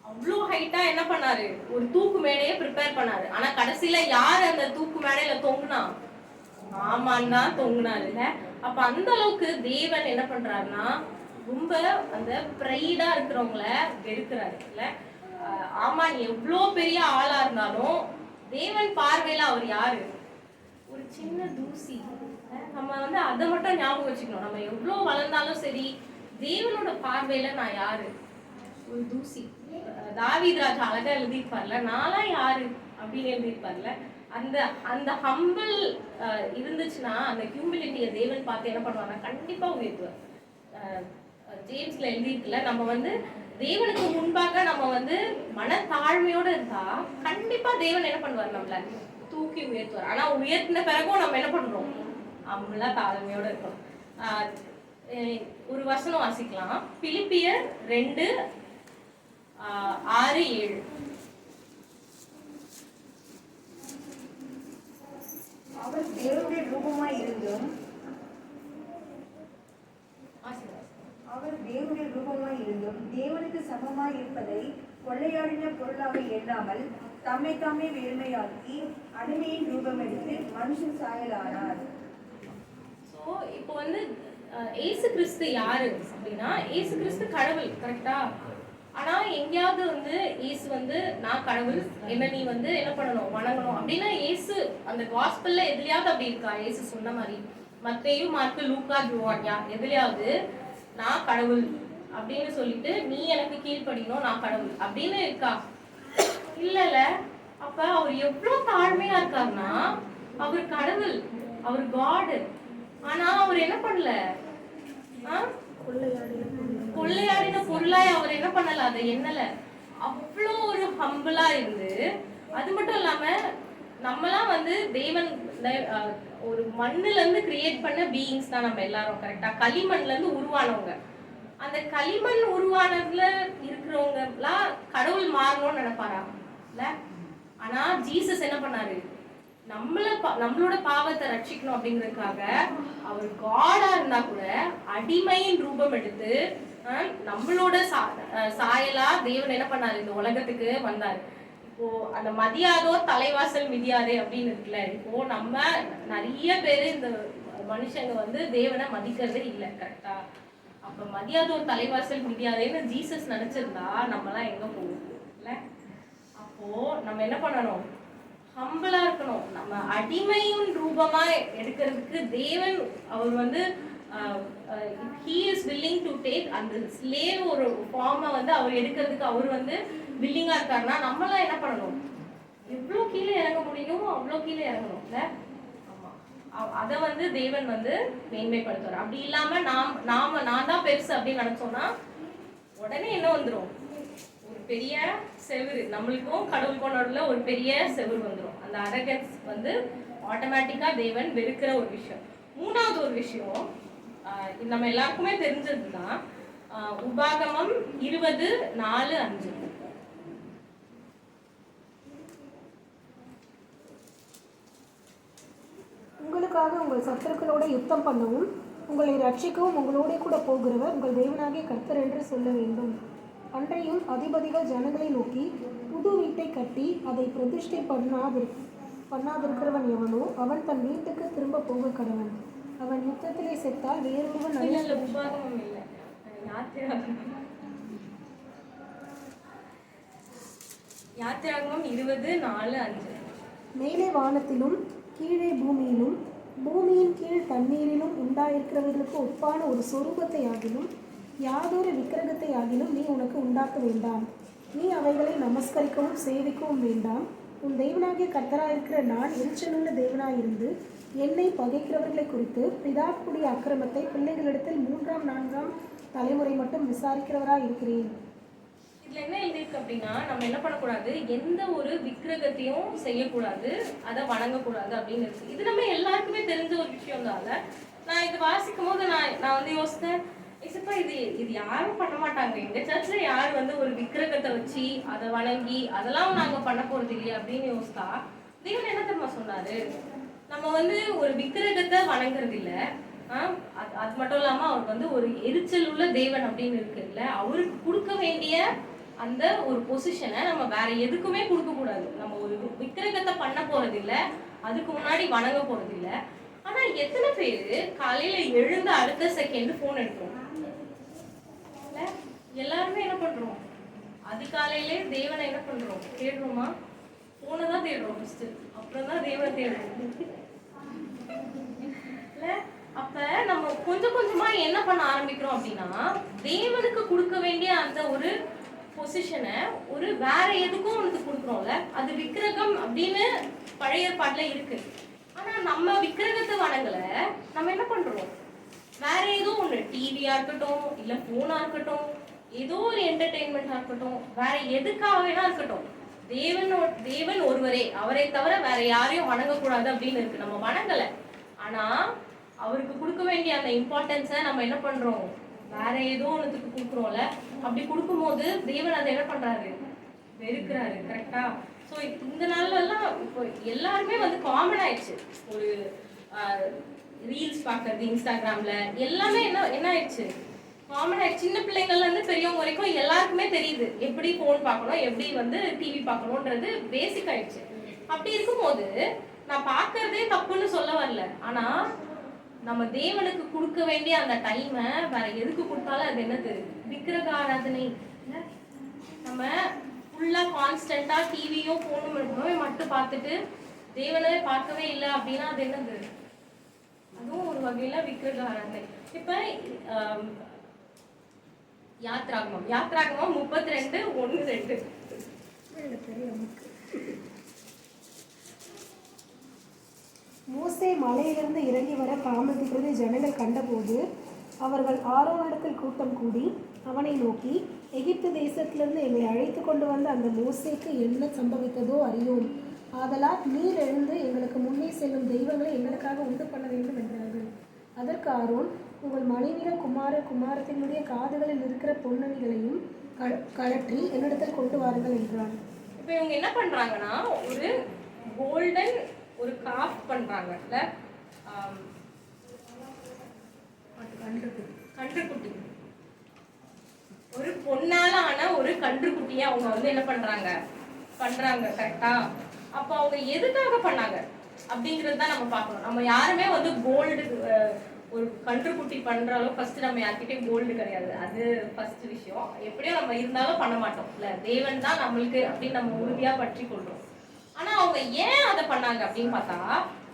அவ்வளோ ஹைட்டா என்ன பண்ணாரு, ஒரு தூக்கு மேடையை ப்ரிப்பேர் பண்ணாரு. ஆனா கடைசியில யார் அந்த தூக்கு மேடையில தொங்குனா? ஆமான் தான் தொங்குனாரு இல்ல. அப்ப அந்த அளவுக்கு தேவன் என்ன பண்றாருன்னா ரொம்ப அந்த பிரைடா இருக்கிறவங்கள வெறுக்கிறாரு இல்ல. ஆமான் எவ்வளோ பெரிய ஆளா இருந்தாலும் தேவன் பார்வையில அவர் யாரு? ஒரு சின்ன தூசி. நம்ம வந்து அதை மட்டும் ஞாபகம் வச்சுக்கணும். நம்ம எவ்வளோ வளர்ந்தாலும் சரி, தேவனோட பார்வையில நான் யாரு? ஒரு தூசி. தாவீது ராஜா அழகா எழுதியிருப்பார்ல, நான்லாம் யாரு அப்படின்னு எழுதியிருப்பார்ல. அந்த அந்த ஹம்பிள் இருந்துச்சுன்னா அந்த ஹியூமிலிட்டியை தேவன் பார்த்து என்ன பண்ணுவாங்க, கண்டிப்பா உயர்த்துவார். ஜேம்ஸ்ல எழுதியிருக்குல்ல, நம்ம வந்து தேவனுக்கு முன்பாக நம்ம வந்து மனத்தாழ்மையோட இருந்தா கண்டிப்பா தேவன் என்ன பண்ணுவார், நம்மள தூக்கி உயர்த்துவார். ஆனா உயர்த்தின பிறகும் நம்ம என்ன பண்றோம், நம்மளா தாழ்மையோட இருக்கணும். ஒரு வசனம் வாசிக்கலாம், பிலிப்பியர் 2:6-7. அவர் தேவனுடைய ரூபமாய் இருந்தும் தேவனுக்கு சமமாய் இருப்பதை கொள்ளையாடின பொருளாக எண்ணாமல் தம்மை தாமே வெறுமையாக்கி அடிமையின் ரூபம் எடுத்து மனுஷன் சாயலானார். ஸோ இப்போ வந்து ஏசு கிறிஸ்து யாரு அப்படின்னா, ஏசு கிறிஸ்து கடவுள், கரெக்டா? ஆனா எங்கேயாவது வந்து இயேசு வந்து நான் கடவுள், என்ன நீ வந்து என்ன பண்ணணும், வணங்கணும் அப்படின்னா இயேசு அந்த காஸ்பல்ல எதுலயாவது அப்படி இருக்கா? இயேசு சொன்ன மாதிரி மத்தேயு, மார்க்கு, லூக்கா, யோவான் எதுலயாவது நான் கடவுள் அப்படின்னு சொல்லிட்டு நீ எனக்கு கீழ்ப்படியணும், நான் கடவுள் அப்படின்னு இருக்கா? இல்லல. அப்ப அவர் எவ்வளவு தாழ்மையா இருக்காருன்னா, அவர் கடவுள், அவர் காடு. ஆனா அவர் என்ன பண்ணல, கொள்ளையாடின பொருளாய் அவர் என்ன பண்ணல, அதை எண்ணல. அவ்வளோ ஒரு ஹம்பிளா இருந்து, அது மட்டும் இல்லாம நம்மலாம் வந்து தேவன் ஒரு மண்ணுல இருந்து கிரியேட் பண்ண பீயிங்ஸ் தான் நம்ம எல்லாரும், கரெக்டா? களிமண்ல இருந்து உருவானவங்க. அந்த களிமண் உருவானதுல இருக்கிறவங்க எல்லாம் கடவுள் மாறணும்னு நினைப்பாரா? இல்ல. ஆனா ஜீசஸ் என்ன பண்ணாரு, நம்மளோட பாவத்தை ரட்சிக்கணும் அப்படிங்கிறதுக்காக அவர் காடா இருந்தா கூட அடிமையின் ரூபம் எடுத்து நம்மளோட சாயலா தேவன் என்ன பண்ணாரு, இந்த உலகத்துக்கு வந்தாரு. இப்போ அந்த மதியாதோ தலைவாசல் மிதியாதே அப்படின்னு இருக்குல்ல, இப்போ நம்ம நிறைய பேரு இந்த மனுஷங்க வந்து தேவனை மதிக்கிறதே இல்லை, கரெக்டா? அப்ப மதியாதோர் தலைவாசல் மிதியாதேன்னு ஜீசஸ் நினைச்சிருந்தா நம்மலாம் எங்க போவோம் இல்ல. அப்போ நம்ம என்ன பண்ணணும், ஹம்பிளா இருக்கணும். நம்ம அடிமையின் ரூபமா எடுக்கிறதுக்கு தேவன் அவர் வந்து he is willing to take அந்த ஸ்லேவ் ஒரு ஃபார்மை வந்து அவர் எடுக்கிறதுக்கு அவர் வந்து வில்லிங்கா இருக்காருன்னா நம்மளாம் என்ன பண்ணணும், எவ்வளோ கீழே இறங்க முடியுமோ அவ்வளோ கீழே இறங்கணும் இல்ல. ஆமா, அதை வந்து தேவன் வந்து மேன்மைப்படுத்துவார். அப்படி இல்லாம நான் தான் பெருசு அப்படின்னு நினைச்சோம்னா உடனே என்ன வந்துடும், ஒரு பெரிய செவுரு, நம்மளுக்கும் கடவுளுக்கும் நடுவில் ஒரு பெரிய செவுரு வந்துடும். அந்த அரகன்ஸ் வந்து ஆட்டோமேட்டிக்கா தேவன் வெறுக்கிற ஒரு விஷயம். மூணாவது ஒரு விஷயம் நம்ம எல்லாருக்குமே தெரிஞ்சதுதான், உபாகமம் 20:4-5. உங்களுக்காக உங்கள் சத்துருக்களோட யுத்தம் பண்ணவும் உங்களை ரட்சிக்கவும் உங்களோட கூட போகிறவர் உங்கள் தேவனாகிய கர்த்தர் என்று சொல்ல வேண்டும். அன்றையும் அதிபதிகள் ஜனங்களை நோக்கி, புது வீட்டை கட்டி அதை பிரதிஷ்டை பண்ணாதிருக்கிறவன் எவனோ அவன் தன் வீட்டுக்கு திரும்ப போக கடவன். அவன் யுத்தத்திலே செத்தால் வேறொருவன் உபாகமம் இல்லை, யாத்திராகமம் 20:4-5. மேலே வானத்திலும் கீழே பூமியிலும் பூமியின் கீழ் தண்ணீரிலும் உண்டாயிருக்கிறவர்களுக்கு ஒப்பான ஒரு சொரூபத்தை ஆகிலும் யாதொரு விக்கிரகத்தை ஆகிலும் நீ உனக்கு உண்டாக்க வேண்டாம். நீ அவைகளை நமஸ்கரிக்கவும் சேவிக்கவும் வேண்டாம். உன் தேவனாகிய கர்த்தராயிருக்கிற நான் எரிச்சலுள்ள தேவனாயிருந்து என்னை பகைக்கிறவர்களை குறித்து பிதாக்குடைய அக்கிரமத்தை பிள்ளைகளிடத்தில் 3ஆம் 4ஆம் தலைமுறை மட்டும் விசாரிக்கிறவராக இருக்கிறேன். இதுல என்ன எழுதிருக்கு அப்படின்னா, நம்ம என்ன பண்ணக்கூடாது, எந்த ஒரு விக்கிரகத்தையும் செய்யக்கூடாது, அதை வணங்கக்கூடாது அப்படின்னு இருக்கு. இது நம்ம எல்லாருக்குமே தெரிஞ்ச ஒரு விஷயம் தான். நான் இது வாசிக்கும் போது நான் வந்து யோசித்தேன், ஏசப்பா இது இது யாரும் பண்ண மாட்டாங்க, எங்க சர்ச்ல யாரும் வந்து ஒரு விக்கிரகத்தை வச்சு அதை வணங்கி அதெல்லாம் நாங்க பண்ண போறது இல்லையா அப்படின்னு யோசித்தா தேவன் என்ன தெரியுமா சொன்னாரு, நம்ம வந்து ஒரு விக்கிரகத்தை வணங்குறது இல்ல, அது மட்டும் இல்லாம அவர் வந்து ஒரு எரிச்சல் உள்ள தேவன் அப்படின்னு இருக்குல்ல, அவருக்கு கொடுக்க வேண்டிய அந்த ஒரு பொசிஷனை நம்ம வேற எதுக்குமே கொடுக்க கூடாது. நம்ம ஒரு விக்கிரகத்தை பண்ண போறது இல்ல, அதுக்கு முன்னாடி வணங்க போறது இல்ல. ஆனா எத்தனை பேரு காலையில எழுந்த அடுத்த செகண்ட் போன் எடுக்கிறோம்? எல்லாருமே என்ன பண்றோம், அதிகாலையிலே தேவனை என்ன பண்றோம், தேடுறோமா? போனை தான் தேடுறோம் ஃபர்ஸ்ட், அப்புறம் தான் தேவனை தேடுறோம். அப்ப நம்ம கொஞ்சம் கொஞ்சமா என்ன பண்ண ஆரம்பிக்கிறோம் அப்படின்னா, தேவனுக்கு கொடுக்க வேண்டிய அந்த ஒரு பொசிஷனை ஒரு வேற எதுக்கும் உனக்கு கொடுக்குறோம்ல, அது விக்கிரகம் அப்படின்னு பழைய ஏற்பாட்டுல இருக்கு. ஆனா நம்ம விக்கிரகத்தை வணங்கல, நம்ம என்ன பண்றோம், வேற ஏதோ ஒண்ணு, டிவியா இருக்கட்டும் இல்ல போனா இருக்கட்டும், ஏதோ ஒரு என்டர்டெயின்மெண்டா இருக்கட்டும், வேற எதுக்காக வேணா இருக்கட்டும், தேவன் ஒருவரே, அவரை தவிர வேற யாரையும் வணங்கக்கூடாது அப்படின்னு இருக்கு. நம்ம வணங்கல, ஆனா அவருக்கு கொடுக்க வேண்டிய அந்த இம்பார்ட்டன்ஸை நம்ம என்ன பண்றோம், வேற ஏதோ ஒன்றுத்துக்கு கொடுக்குறோம்ல. அப்படி கொடுக்கும்போது தேவன் அதை என்ன பண்றாரு, வெறுக்கிறாரு. கரெக்டா? ஸோ இந்த நாள்ல எல்லாம் இப்போ எல்லாருமே வந்து காமன் ஆயிடுச்சு. ஒரு ரீல்ஸ் பார்க்கறது இன்ஸ்டாகிராம்ல எல்லாமே என்ன ஆயிடுச்சு, காமன் ஆயிடுச்சு. சின்ன பிள்ளைங்கள்ல இருந்து பெரியவங்க வரைக்கும் எல்லாருக்குமே தெரியுது எப்படி போன் பார்க்கணும், எப்படி வந்து டிவி பார்க்கணுன்றது பேசிக் ஆயிடுச்சு. அப்படி இருக்கும்போது நான் பார்க்கறதே தப்புன்னு சொல்ல வரல, ஆனா நம்ம தேவனுக்கு கொடுக்க வேண்டிய அந்த டைமை வேற எதுக்கு கொடுத்தாலும் அது என்னது, விக்கிரக ஆராதனை. நம்ம ஃபுல்லா கான்ஸ்டன்டா டிவியும் போனும் மட்டும் பார்த்துட்டு தேவனை பார்க்கவே இல்லை அப்படின்னா அது என்னது, அதுவும் ஒரு வகையில விக்கிரக ஆராதனை. இப்ப யாத்ராகமம் 32:1-2. மோசே மலையிலிருந்து இறங்கி வர தாமதிக்கிறது ஜனங்கள் கண்டபோது அவர்கள் ஆரோனிடத்தில் கூட்டம் கூடி அவனை நோக்கி, எகிப்து தேசத்திலிருந்து எங்களை அழைத்து கொண்டு வந்த அந்த மோசேக்கு என்ன சம்பவித்ததோ அறியோம். ஆதலால் நீர் எழுந்து எங்களுக்கு முன்னே செல்லும் தெய்வங்களை எங்களுக்காக உண்டு பண்ண வேண்டும் என்றார்கள். அதற்கு ஆரோன், உங்கள் மனைவியிடம் குமாரத்தினுடைய காதுகளில் இருக்கிற பொன்னணிகளையும் கழற்றி என்னிடத்தில் கொண்டு வாருங்கள் என்றான். இப்ப இவங்க என்ன பண்றாங்கன்னா, ஒரு கோல்டன் ஒரு காஃப் பண்றாங்கல்ல, கன்றுக்குட்டி, ஒரு பொன்னால ஆன ஒரு கன்றுக்குட்டியை அவங்க வந்து என்ன பண்றாங்க. கரெக்டா? அப்ப அவங்க எதுக்காக பண்ணாங்க அப்படிங்கிறது தான் நம்ம பார்க்கணும். நம்ம யாருமே வந்து கோல்டு ஒரு கன்றுக்குட்டி பண்ற அளவு ஃபர்ஸ்ட் நம்ம யார்கிட்டயும் கோல்டு கிடையாது. அது ஃபர்ஸ்ட் விஷயம். எப்படியும் நம்ம இருந்தாலும் பண்ண மாட்டோம் இல்ல, தேவன் தான் நம்மளுக்கு அப்படின்னு நம்ம உறுதியா பற்றி கொள்றோம். ஆனா அவங்க ஏன் அதை பண்ணாங்க அப்படின்னு பார்த்தா,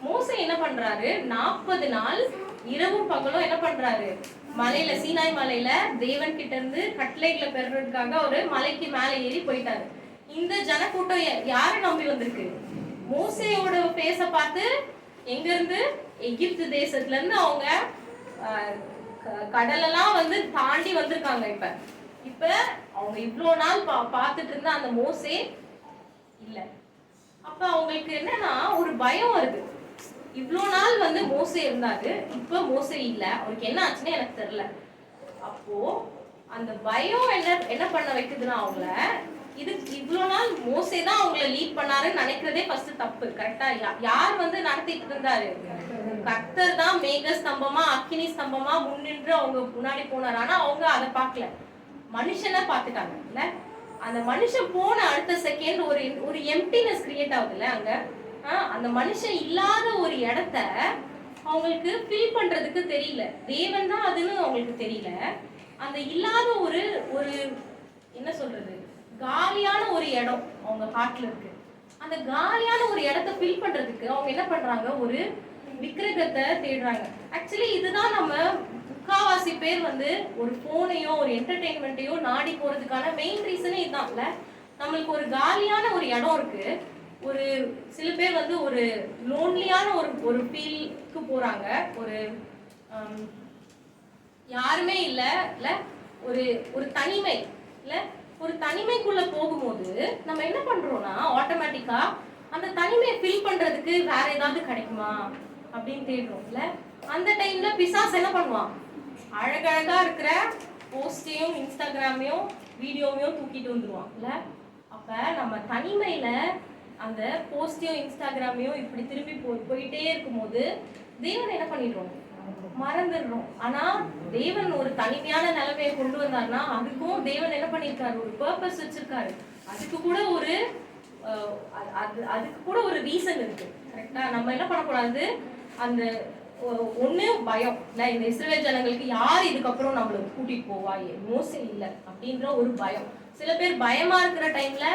மோசே என்ன பண்றாரு, 40 நாள் இரவும் பகலும் என்ன பண்றாரு, மலையில, சீனாய் மலையில தேவன் கிட்ட இருந்து கட்டளைகளை பெறுறதுக்காக ஒரு மலைக்கு மேல ஏறி போயிட்டாரு. இந்த ஜனக்கூட்டம் யாரை நம்பி வந்திருக்கு, மோசேயோட பேச பார்த்து எங்க இருந்து, எகிப்து தேசத்துல இருந்து அவங்க கடலெல்லாம் வந்து தாண்டி வந்திருக்காங்க. இப்ப அவங்க இவ்வளோ நாள் பார்த்துட்டு இருந்த அந்த மோசே இல்ல. அப்ப அவங்களுக்கு என்னன்னா ஒரு பயம் வருது, இவ்வளோ நாள் வந்து மோசே இருந்தாரு, இப்ப மோசே இல்ல, அவருக்கு என்ன ஆச்சுன்னு எனக்கு தெரியல. அப்போ அந்த பயம் என்ன பண்ண வைக்குதுன்னா, அவங்கள இது இவ்வளோ நாள் மோசே தான் அவங்கள லீட் பண்ணாருன்னு நினைக்கிறதே ஃபர்ஸ்ட் தப்பு. கரெக்டா? யார் வந்து நடத்திட்டு இருந்தாரு, கர்த்தர் தான் மேக ஸ்தம்பமா அக்கினி ஸ்தம்பமா முன்னின்று அவங்க முன்னாடி போனார். ஆனா அவங்க அதை பார்க்கல, மனுஷனை பார்த்துட்டாங்க இல்ல. அந்த மனுஷன் போன அடுத்த செகண்ட் ஒரு எம்டினஸ் கிரியேட் ஆகுதுல்ல அங்க. அந்த மனுஷன் இல்லாத ஒரு இடத்த அவங்களுக்கு ஃபீல் பண்றதுக்கு தெரியல, தேவன் தான் அதுன்னு அவங்களுக்கு தெரியல. அந்த இல்லாத ஒரு என்ன சொல்றது, காலியான ஒரு இடம் அவங்க ஹார்ட்ல இருக்கு. அந்த காலியான ஒரு இடத்த ஃபில் பண்றதுக்கு அவங்க என்ன பண்றாங்க, ஒரு விக்கிரகத்தை தேடுறாங்க. ஆக்சுவலி இதுதான் நம்ம முக்காவாசி பேர் வந்து ஒரு போனையோ ஒரு என்டர்டெயின்மெண்ட்டையோ நாடி போறதுக்கான மெயின் ரீசனே இதுதான்ல. நம்மளுக்கு ஒரு காலியான ஒரு இடம் இருக்கு. ஒரு சில பேர் வந்து ஒரு லோன்லியான ஒரு ஃபீலுக்கு போறாங்க, ஒரு யாருமே இல்ல ஒரு தனிமை இல்ல, ஒரு தனிமைக்குள்ள போகும்போது நம்ம என்ன பண்றோம்னா ஆட்டோமேட்டிக்கா அந்த தனிமையை ஃபில் பண்றதுக்கு வேற ஏதாவது கிடைக்குமா அப்படின்னு தேடுறோம்ல. அந்த டைம்ல பிசாசு என்ன பண்ணுவான், அழகழகா இருக்கிற போஸ்டையும் இன்ஸ்டாகிராமையும் வீடியோவையும் தூக்கிட்டு வந்துருவான் இல்ல. அப்ப நம்ம தனிமையில அந்த போஸ்டையும் இன்ஸ்டாகிராமையும் இப்படி திரும்பி போயிட்டே இருக்கும்போது தேவன் என்ன பண்ணிடுறோம், மறந்துடுறோம். ஆனா தேவன் ஒரு தனிமையான நிலைமையை கொண்டு வந்தாருன்னா அதுக்கும் தேவன் என்ன பண்ணிருக்காரு, ஒரு பர்பஸ் வச்சிருக்காரு. அதுக்கு கூட ஒரு அதுக்கு கூட ஒரு ரீசன் இருக்கு. கரெக்டா? நம்ம என்ன பண்ணக்கூடாது, அந்த ஒண்ணு பயம் இல்ல, இந்த இஸ்ரவேல் ஜனங்களுக்கு யார் இதுக்கப்புறம் நம்மள கூட்டிட்டு போவா, மோசே இல்ல அப்படின்ற ஒரு பயம். சில பேர் பயமா இருக்கிற டைம்ல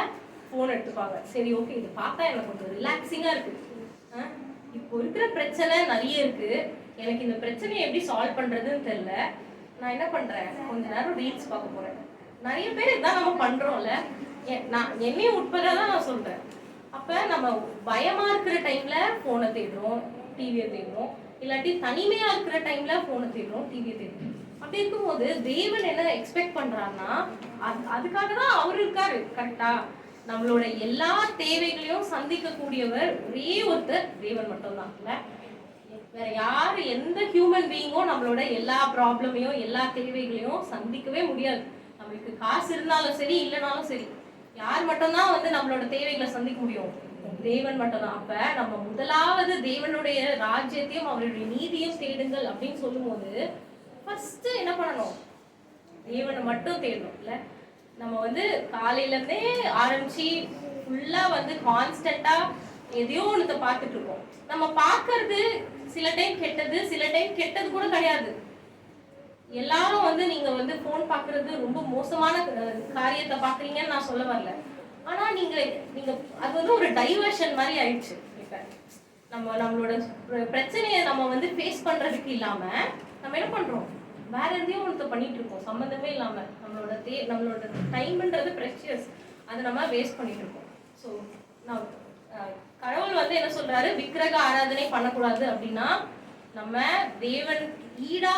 போன் எடுத்துப்பாங்க. சரி ஓகே, இது பார்த்தா எனக்கு கொஞ்சம் ரிலாக்ஸிங்கா இருக்கு, இப்போ இருக்கிற பிரச்சனை நிறைய இருக்கு, எனக்கு இந்த பிரச்சனையை எப்படி சால்வ் பண்றதுன்னு தெரியல, நான் என்ன பண்றேன், கொஞ்ச நேரம் ரீல்ஸ் பார்க்க போறேன். நிறைய பேர் இதான் நம்ம பண்றோம்ல, நான் என்னையும் உட்படதான் நான் சொல்றேன். அப்ப நம்ம பயமா இருக்கிற டைம்ல போனை தேடுறோம், டிவியை தேடுறோம், இல்லாட்டி தனிமையா இருக்கிற டைம்ல போனை தேடுறோம், டிவியை தேடுறோம். அப்படி இருக்கும்போது தேவன் என்ன எக்ஸ்பெக்ட் பண்றாருன்னா, அதுக்காக தான் அவர் இருக்காரு. கரெக்டா? நம்மளோட எல்லா தேவைகளையும் சந்திக்க கூடியவர் ஒரே ஒருத்தர் தேவன் மட்டும்தான் இல்ல. வேற யாரு, எந்த ஹியூமன் பீயிங்கும் நம்மளோட எல்லா ப்ராப்ளமையும் எல்லா தேவைகளையும் சந்திக்கவே முடியாது. நம்மளுக்கு காசு இருந்தாலும் சரி இல்லைனாலும் சரி, யார் மட்டும்தான் வந்து நம்மளோட தேவைகளை சந்திக்க முடியும், தேவன் மட்டும்தான். அப்ப நம்ம முதலாவது தேவனுடைய ராஜ்யத்தையும் அவருடைய நீதியும் தேடுங்கள் அப்படின்னு சொல்லும் போது ஃபர்ஸ்ட் என்ன பண்ணணும், தேவனை மட்டும் தேடணும் இல்ல. நம்ம வந்து காலையில இருந்தே ஆரம்பிச்சு ஃபுல்லா வந்து கான்ஸ்டன்டா எதையோ ஒண்ணு பார்த்துட்டு இருக்கோம். நம்ம பாக்குறது சில டைம் கெட்டது, சில டைம் கெட்டது கூட கிடையாது. எல்லாரும் வந்து நீங்க வந்து போன் பாக்குறது ரொம்ப மோசமான காரியத்தை பாக்குறீங்கன்னு நான் சொல்ல வரல. ஆனா நீங்க அது வந்து ஒரு டைவர்ஷன் மாதிரி ஆயிடுச்சு. இப்ப நம்மளோட பிரச்சனையை நம்ம வந்து ஃபேஸ் பண்றதுக்கு இல்லாம நம்ம என்ன பண்றோம், வேற எதையும் ஒருத்த பண்ணிட்டு இருக்கோம் சம்பந்தமே இல்லாம. நம்மளோட டைம்ன்றது ப்ரெஷியஸ், அதை நம்ம வேஸ்ட் பண்ணிட்டு இருக்கோம். ஸோ நான் கடவுள் வந்து என்ன சொல்றாரு, விக்கிரக ஆராதனை பண்ணக்கூடாது அப்படின்னா நம்ம தேவன் ஈடா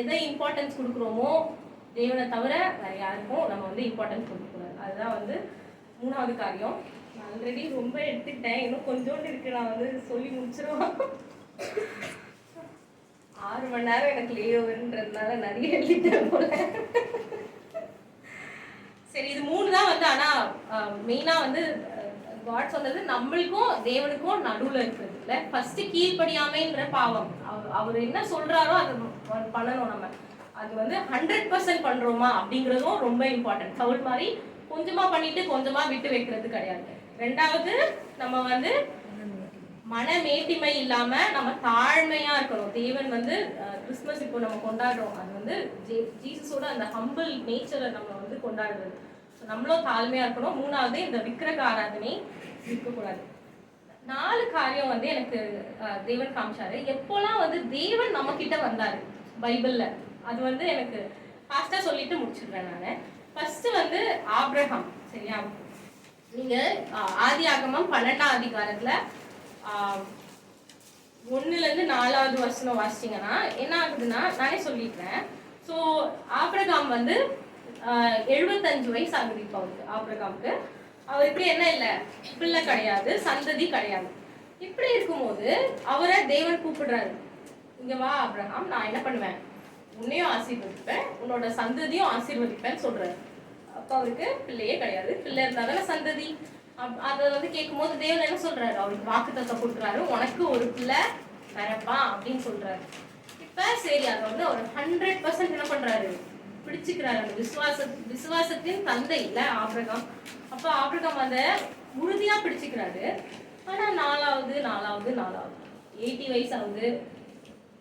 எதை இம்பார்ட்டன்ஸ் கொடுக்குறோமோ தேவனை தவிர வேற யாருக்கும் நம்ம வந்து இம்பார்ட்டன்ஸ் கொடுக்கக்கூடாது. அதுதான் வந்து மூணாவது காரியம். நான் ஆல்ரெடி ரொம்ப எடுத்துக்கிட்டேன், இன்னும் கொஞ்சோண்டு இருக்கு, நான் வந்து சொல்லி முடிச்சிருவேன். 6 மணி நேரம் எனக்கு லே ஓவர்ன்றதுனால நிறைய எழுதிட்டேன் போல. சரி, இது 3 தான் வந்து. ஆனா மெயினா வந்து காட் சொன்னது நம்மளுக்கும் தேவனுக்கும் நடுவுல இருக்கிறது இல்ல. ஃபர்ஸ்ட் கீழ்ப்படியாமைன்ற பாவம், அவர் என்ன சொல்றாரோ அதை பண்ணணும். நம்ம அது வந்து 100% பண்றோமா அப்படிங்கறதும் ரொம்ப இம்பார்ட்டன்ட். சவுல் மாதிரி கொஞ்சமா பண்ணிட்டு கொஞ்சமா விட்டு வைக்கிறது கிடையாது. ரெண்டாவது, நம்ம வந்து மனமேட்டிமை இல்லாம நம்ம தாழ்மையா இருக்கணும். தேவன் வந்து கிறிஸ்துமஸ் இப்போ நம்ம கொண்டாடுறோம், அது வந்து ஜீசஸோட அந்த ஹம்பிள் நேச்சரை நம்ம வந்து கொண்டாடுறது. நம்மளும் தாழ்மையா இருக்கணும். மூணாவது, இந்த விக்கிரக ஆராதனை இருக்கக்கூடாது. 4 காரியம் வந்து எனக்கு தேவன் காமிச்சாரு. எப்போலாம் வந்து தேவன் நம்ம கிட்ட வந்தாரு பைபிள்ல, அது வந்து எனக்கு ஃபாஸ்டா சொல்லிட்டு முடிச்சிடுறேன் நான். ஃபர்ஸ்ட் வந்து ஆபிரகாம். சரியா? நீங்க ஆதியாகமம் 12ஆம் அதிகாரத்துல 1லேருந்து 4வது வசனம் வாசிச்சீங்கன்னா என்ன ஆகுதுன்னா, நானே சொல்லிடுறேன். ஸோ ஆபிரகாம் வந்து 75 வயசு ஆகுது இப்போ அவருக்கு. ஆபிரகாமுக்கு அவருக்கு என்ன இல்லை, பிள்ளை கிடையாது, சந்ததி கிடையாது. இப்படி இருக்கும்போது அவரை தேவன் கூப்பிடுறாரு, இங்க வா ஆபிரகாம், நான் என்ன பண்ணுவேன், உன்னையும் ஆசீர்வதிப்பேன், உன்னோட சந்ததியும் ஆசீர்வதிப்பேன்னு சொல்றாரு. அப்ப அவருக்கு பிள்ளையே கிடையாது. பிள்ளை இருந்தாதான சந்ததி. அதை வந்து கேட்கும் போது தேவன் என்ன சொல்றாரு, அவருக்கு வாக்குத்தத்தம் கொடுக்குறாரு, உனக்கு ஒரு பிள்ளை பிறப்பா அப்படின்னு சொல்றாரு. இப்ப சரி, அதை வந்து அவர் 100% என்ன பண்றாரு, பிடிச்சுக்கிறாரு. அந்த விசுவாசத்தின் தந்தை இல்ல ஆபிரகாம். அப்ப ஆபிரகாம் அதை உறுதியா பிடிச்சுக்கிறாரு. ஆனா 4வது 80 வயசு ஆகுது,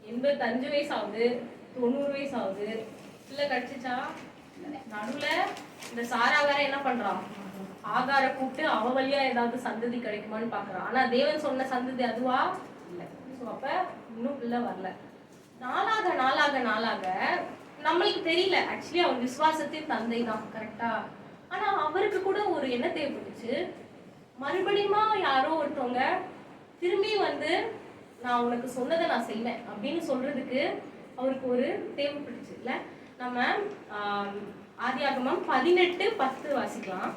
85 வயசு ஆகுது, 90 வயசு ஆகுது, பிள்ளை கிடைச்சிச்சா? நடுவுல இந்த சாரா வேற என்ன பண்றான், ஆகார கூப்பிட்டு அவ வழியா ஏதாவது சந்ததி கிடைக்குமான்னு பாக்குறான். ஆனா தேவன் சொன்ன சந்ததி அதுவா இல்லை. ஸோ அப்ப இன்னும் பிள்ளை வரல. நாளாக நம்மளுக்கு தெரியல, ஆக்சுவலி அவர் விசுவாசத்தின் தந்தை தான், கரெக்டா? ஆனா அவருக்கு கூட ஒரு என்ன தேவைப்பட்டுச்சு, மறுபடியுமா யாரோ ஒருத்தவங்க திரும்பி வந்து நான் உனக்கு சொன்னதை நான் செய்வேன் அப்படின்னு சொல்றதுக்கு அவருக்கு ஒரு தேவைப்பட்டுச்சு இல்ல. நம்ம ஆதியாகமம் 18:10 வாசிக்கலாம்.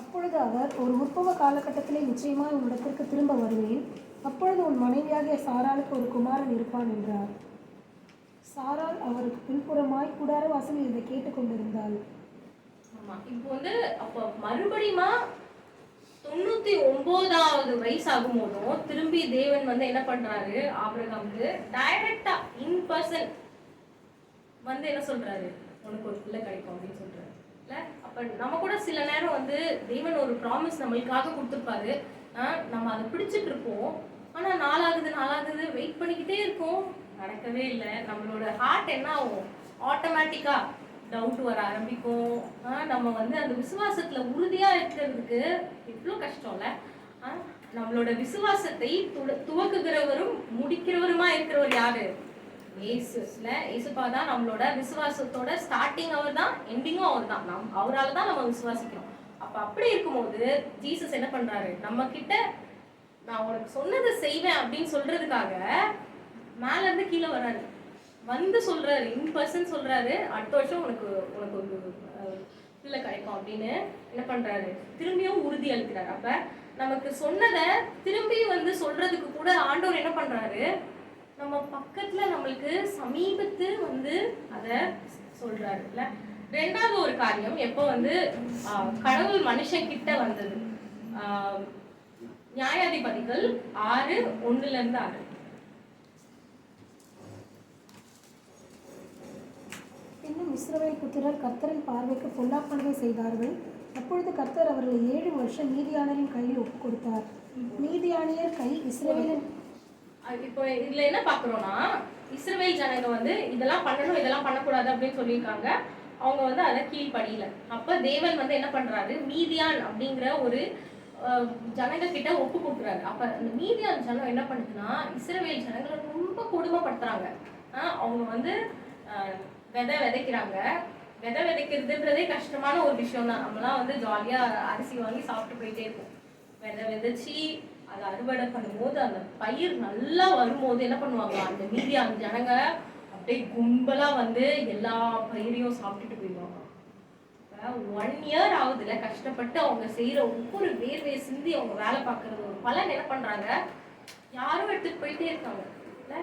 அப்பொழுது அவர், ஒரு உற்பவ காலகட்டத்திலே நிச்சயமாய் உன்னிடத்திற்கு திரும்ப வருவேன், அப்பொழுது உன் மனைவியாகிய சாராளுக்கு ஒரு குமாரன் இருப்பான் என்றார். சாராள் அவருக்கு பின்புறமாய் கூடார வாசலில் இதை கேட்டுக்கொண்டிருந்தாள். ஆமா, இப்போ வந்து அப்போ மறுபடியுமா 99வது வயசு ஆகும் போதும் திரும்பி தேவன் வந்து என்ன பண்றாரு, ஆபிரகாமுக்கு டைரக்டா இன் பர்சன் வந்து என்ன சொல்றாரு, உனக்கு ஒரு பிள்ளை கிடைக்கும் அப்படின்னு சொல்றாரு. இல்ல அப்ப நம்ம கூட சில நேரம் வந்து தேவன் ஒரு ப்ராமிஸ் நம்மளுக்காக கொடுத்துருப்பாரு, நம்ம அதை பிடிச்சிட்டு இருப்போம். ஆனா நாளாகுது வெயிட் பண்ணிக்கிட்டே இருக்கோம், நடக்கவே இல்லை. நம்மளோட ஹார்ட் என்ன ஆகும், ஆட்டோமேட்டிக்கா டவுட் வர ஆரம்பிக்கும். நம்ம வந்து அந்த விசுவாசத்துல உறுதியா இருக்கிறதுக்கு எவ்வளோ கஷ்டம்ல. நம்மளோட விசுவாசத்தை துவக்குகிறவரும் முடிக்கிறவருமா இருக்கிறவர் யாரு, ஏசுல. ஏசுப்பா தான் நம்மளோட விசுவாசத்தோட ஸ்டார்டிங் அவர் தான், எண்டிங்கும் அவர் தான். அவரால் தான் நம்ம விசுவாசிக்கிறோம். அப்ப அப்படி இருக்கும்போது ஜீசஸ் என்ன பண்றாரு, நம்ம கிட்ட நான் உனக்கு சொன்னதை செய்வேன் அப்படின்னு சொல்றதுக்காக மேல இருந்து கீழே வர்றாரு, வந்து சொல்றாரு, இன் பர்சன் சொல்றாரு, அடுத்த வருஷம் உனக்கு ஒரு பிள்ளை கிடைக்கும் அப்படின்னு என்ன பண்றாரு, திரும்பியும் உறுதி அளிக்கிறாரு. அப்ப நமக்கு சொன்னதை திரும்பி வந்து சொல்றதுக்கு கூட ஆண்டவர் என்ன பண்றாரு, நம்ம பக்கத்துல நம்மளுக்கு சமீபத்து வந்து அதை சொல்றாரு. இல்ல ரெண்டாவது ஒரு காரியம் எப்போ வந்து கடவுள் மனுஷன் கிட்ட வந்தது, நியாயாதிபதிகள் 6:1-6. இன்னும் இஸ்ரவேல் புத்திரர் கர்த்தரின் பார்வைக்கு பொல்லாப்பானதை செய்தார்கள். அப்பொழுது கர்த்தர் அவர்களை 7 வருஷம் மீதியானரின் கையில் ஒப்பு கொடுத்தார். மீதியானியர் கை இஸ்ரவேலின். இப்போ இதுல என்ன பாக்குறோம்னா, இஸ்ரவேல் ஜனங்க வந்து இதெல்லாம் பண்ணணும் இதெல்லாம் பண்ணக்கூடாது அப்படின்னு சொல்லியிருக்காங்க. அவங்க வந்து அதை கீழ்படியில. அப்ப தேவன் வந்து என்ன பண்றாரு, மீதியான் அப்படிங்கிற ஒரு ஜனங்க கிட்ட ஒப்பு கொடுக்குறாரு. அப்ப அந்த மீதியான் ஜனம் என்ன பண்ணுதுன்னா, இஸ்ரவேல் ஜனங்களை ரொம்ப கொடுமைப்படுத்துறாங்க. அவங்க வந்து விதைக்கிறாங்க. விதைக்கிறதுன்றதே கஷ்டமான ஒரு விஷயம் தான். நம்மலாம் வந்து ஜாலியா அரிசி வாங்கி சாப்பிட்டு போயிட்டே இருப்போம். விதைச்சி அதை அறுவடை பண்ணும்போது அந்த பயிர் நல்லா வரும்போது என்ன பண்ணுவாங்க, அந்த மீதியான ஜனங்க அப்படியே கும்பலா வந்து எல்லா பயிரையும் சாப்பிட்டுட்டு போயிடுவாங்க. 1 year ஆகுதுல கஷ்டப்பட்டு அவங்க செய்யற ஒவ்வொரு வேர்வையை சிந்தி அவங்க வேலை பார்க்கறது ஒரு பலன் என்ன பண்றாங்க, யாரும் எடுத்துட்டு போயிட்டே இருக்காங்க. இல்ல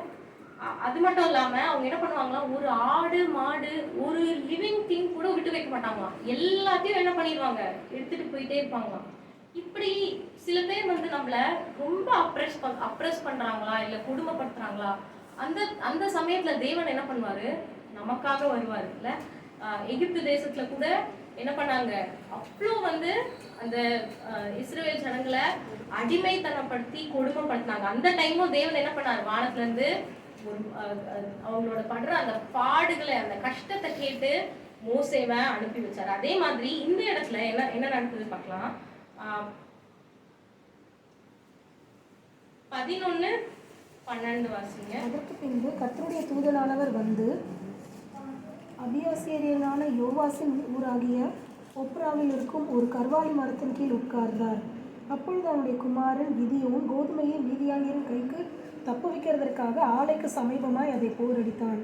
அது மட்டும் இல்லாம அவங்க என்ன பண்ணுவாங்களா, ஒரு ஆடு மாடு ஒரு லிவிங் திங் கூட விட்டு வைக்க மாட்டாங்களாம். எல்லாத்தையும் என்ன பண்ணிடுவாங்க, எடுத்துட்டு போயிட்டே இருப்பாங்களாம். இப்படி சில பேர் வந்து நம்மள ரொம்ப அப்ரெஸ் பண்றாங்களா இல்ல கொடுமைப்படுத்துறாங்களா, அந்த சமயத்துல தேவன் என்ன பண்ணுவாரு, நமக்காக வருவாரு. இல்ல எகிப்து தேசத்துல கூட என்ன பண்ணாங்க, அவ்வளோ வந்து அந்த இஸ்ரவேல் ஜனங்களை அடிமைத்தனப்படுத்தி கொடுமைப்படுத்தினாங்க. அந்த டைமும் தேவன் என்ன பண்ணாரு, வானத்துல இருந்து ஒரு அவங்களோட படுற அந்த பாடுகளை அந்த கஷ்டத்தை கேட்டு மோசேவை அனுப்பி வச்சாரு. அதே மாதிரி இந்த இடத்துல என்ன நடக்குது பார்க்கலாம். 11:12 வாசிங்க. அதற்கு பின்பு கர்த்தருடைய தூதனானவர் வந்து அபியாசிரியனான யோவாசின் ஊராகிய ஒப்ராவில் இருக்கும் ஒரு கர்வாலி மரத்தின் கீழ் உட்கார்ந்தார். அப்பொழுது அவனுடைய குமாரன் கிதியோன் கோதுமையை மீதியானியரின் கைக்கு தப்புவிக்கிறதற்காக ஆலைக்கு சமீபமாய் அதை போரடித்தான்.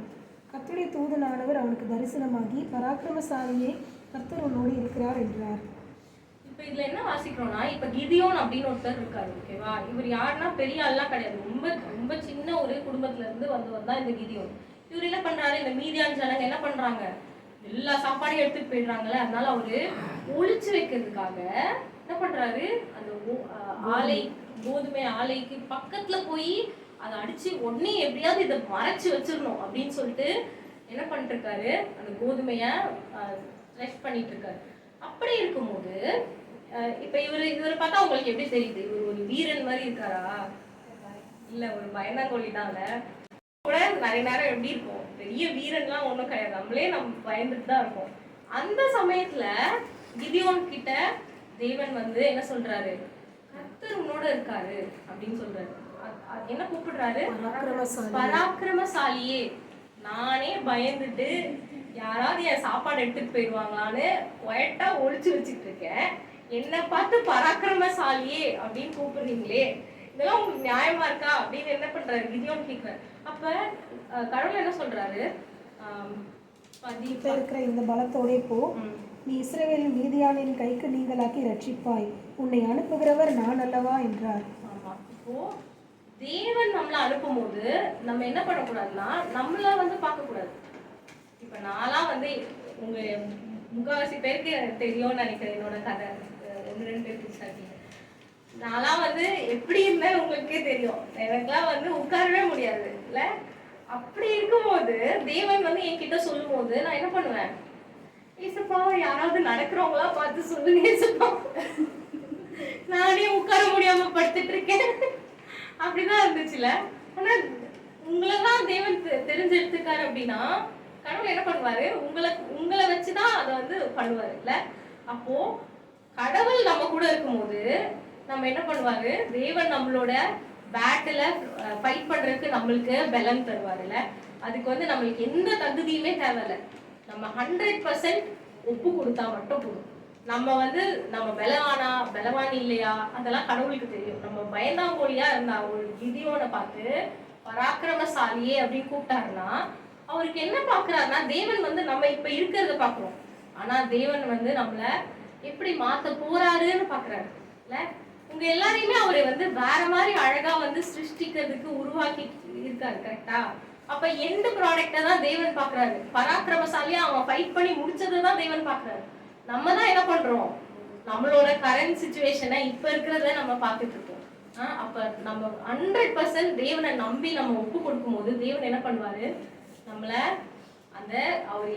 கர்த்தருடைய தூதனானவர் அவனுக்கு தரிசனமாகி, பராக்கிரமசாலியே, கர்த்தர் உன்னோடு இருக்கிறார் என்றார். இப்ப இதுல என்ன வாசிக்கிறோம்னா, இப்ப கிதியோன் அப்படின்னு ஒருத்தர் இருக்காரு. ஓகேவா, இவர் யாருன்னா பெரிய ஆள்லாம் கிடையாது, ரொம்ப ரொம்ப சின்ன ஒரு குடும்பத்துல இருந்து வந்தவர் தான் இந்த கிதியோன். இவர் என்ன பண்றாரு, இந்த மீதியான ஜனங்க என்ன பண்றாங்க, எல்லா சாப்பாடையும் எடுத்துட்டு போயிடுறாங்கல்ல, அதனால அவரு ஒளிச்சு வைக்கிறதுக்காக என்ன பண்றாரு, அந்த ஆலை கோதுமை ஆலைக்கு பக்கத்துல போய் அதை அடிச்சு உடனே எப்படியாவது இதை மறைச்சு வச்சிடணும் அப்படின்னு சொல்லிட்டு என்ன பண்ணிட்டு இருக்காரு, அந்த கோதுமைய த்ரெஷ் பண்ணிட்டு இருக்காரு. அப்படி இருக்கும்போது இப்ப இவரை பார்த்தா உங்களுக்கு எப்படி தெரியுது, இவர் ஒரு வீரன் மாதிரி இருக்காரா, இல்ல ஒரு பயந்தாங்கோலி தான்ல. கூட நிறைய நேரம் எப்படி இருக்கும், பெரிய வீரன்லாம் ஒன்றும் கிடையாது, நம்ம பயந்துட்டு தான் இருக்கோம். அந்த சமயத்துல கிதியோன் கிட்ட தேவன் வந்து என்ன சொல்றாரு, கர்த்தர் உன்னோட இருக்காரு அப்படின்னு சொல்றாரு. என்ன கூப்பிடுறாரு, பராக்கிரமசாலியே. நானே பயந்துட்டு யாராவது என் சாப்பாடு எடுத்துட்டு போயிடுவாங்களான்னு ஒயட்டா ஒழிச்சு வச்சுட்டு இருக்கேன், என்னை பார்த்து பராக்கிரமசாலியே அப்படின்னு கூப்பிடுறீங்களே, இதெல்லாம் உங்களுக்கு நியாயமா இருக்கா அப்படின்னு என்ன பண்றாரு கிதியோன் கேட்கிறாரு. அப்ப கடவுள் என்ன சொல்றாரு, இருக்கிற இந்த பலத்தோடே போ, நீ இஸ்ரவேலின் மீதியானின் கைக்கு நீங்களாக்கி ரட்சிப்பாய், உன்னை அனுப்புகிறவர் நான் அல்லவா என்றார். ஆமா, இப்போ தேவன் நம்மளை அனுப்பும் போது நம்ம என்ன பண்ணக்கூடாதுன்னா நம்மள வந்து பார்க்கக்கூடாது. இப்ப நான்லாம் வந்து உங்க முக்காவாசி பேருக்கு தெரியும்னு நினைக்கிறேன் என்னோட கதை. 1-2 பேருக்கு சார் நான்லாம் வந்து எப்படி இருந்தேன் உங்களுக்கே தெரியும். எனக்குலாம் வந்து உட்காரவே முடியாது இல்ல. அப்படி இருக்கும்போது தேவன் வந்து என்கிட்ட சொல்லும் போது நான் என்ன பண்ணுவேன், ஏசப்பா யாராவது நடக்கிறவங்களா பார்த்து சொல்லுங்க ஏசப்பா, நானே உட்கார முடியாம படுத்துட்டு இருக்கேன். அப்படிதான் இருந்துச்சுல. ஆனா உங்களெல்லாம் தேவன் தெரிஞ்செடுத்துக்காரு அப்படின்னா கடவுள் என்ன பண்ணுவாரு, உங்களை வச்சுதான் அதை வந்து பண்ணுவாரு இல்ல. அப்போ கடவுள் நம்ம கூட இருக்கும்போது நம்ம என்ன பண்ணுவாரு, தேவன் நம்மளோட பேட்டில ஃபைட் பண்றதுக்கு நம்மளுக்கு பலம் தருவாருல்ல. அதுக்கு வந்து நம்மளுக்கு எந்த தகுதியுமே தேவையில்லை. நம்ம 100% ஒப்பு கொடுத்தா மட்டும் போதும். நம்ம வந்து நம்ம பலவானி இல்லையா அதெல்லாம் கடவுளுக்கு தெரியும். நம்ம பயந்தாங்கோலியா இருந்தா ஒரு கிதியோனை பார்த்து பராக்கிரமசாலியே அப்படின்னு கூப்பிட்டாருன்னா அவருக்கு என்ன பாக்குறாருன்னா, தேவன் வந்து நம்ம இப்ப இருக்கிறத பாக்குறோம், ஆனா தேவன் வந்து நம்மள எப்படி மாத்த போறாருன்னு பாக்குறாரு இல்ல. உங்க எல்லாரையுமே அவரை வந்து வேற மாதிரி அழகா வந்து சிருஷ்டிக்கிறதுக்கு உருவாக்கி இருக்காரு கரெக்டா. அப்ப எந்த ப்ராடக்ட தான் தேவன் பாக்குறாரு, பராக்கிரமசாலியா அவன் ஃபைட் பண்ணி முடிச்சதை தான் தேவன் பாக்குறாரு. நம்ம தான் என்ன பண்றோம், நம்மளோட கரண்ட் சிச்சுவேஷனை இப்ப இருக்கிறத நம்ம பார்த்துட்டு இருக்கோம். அப்ப நம்ம 100% தேவனை நம்பி நம்ம ஒப்பு கொடுக்கும் போது தேவன் என்ன பண்ணுவாரு, நம்மள அந்த அவர்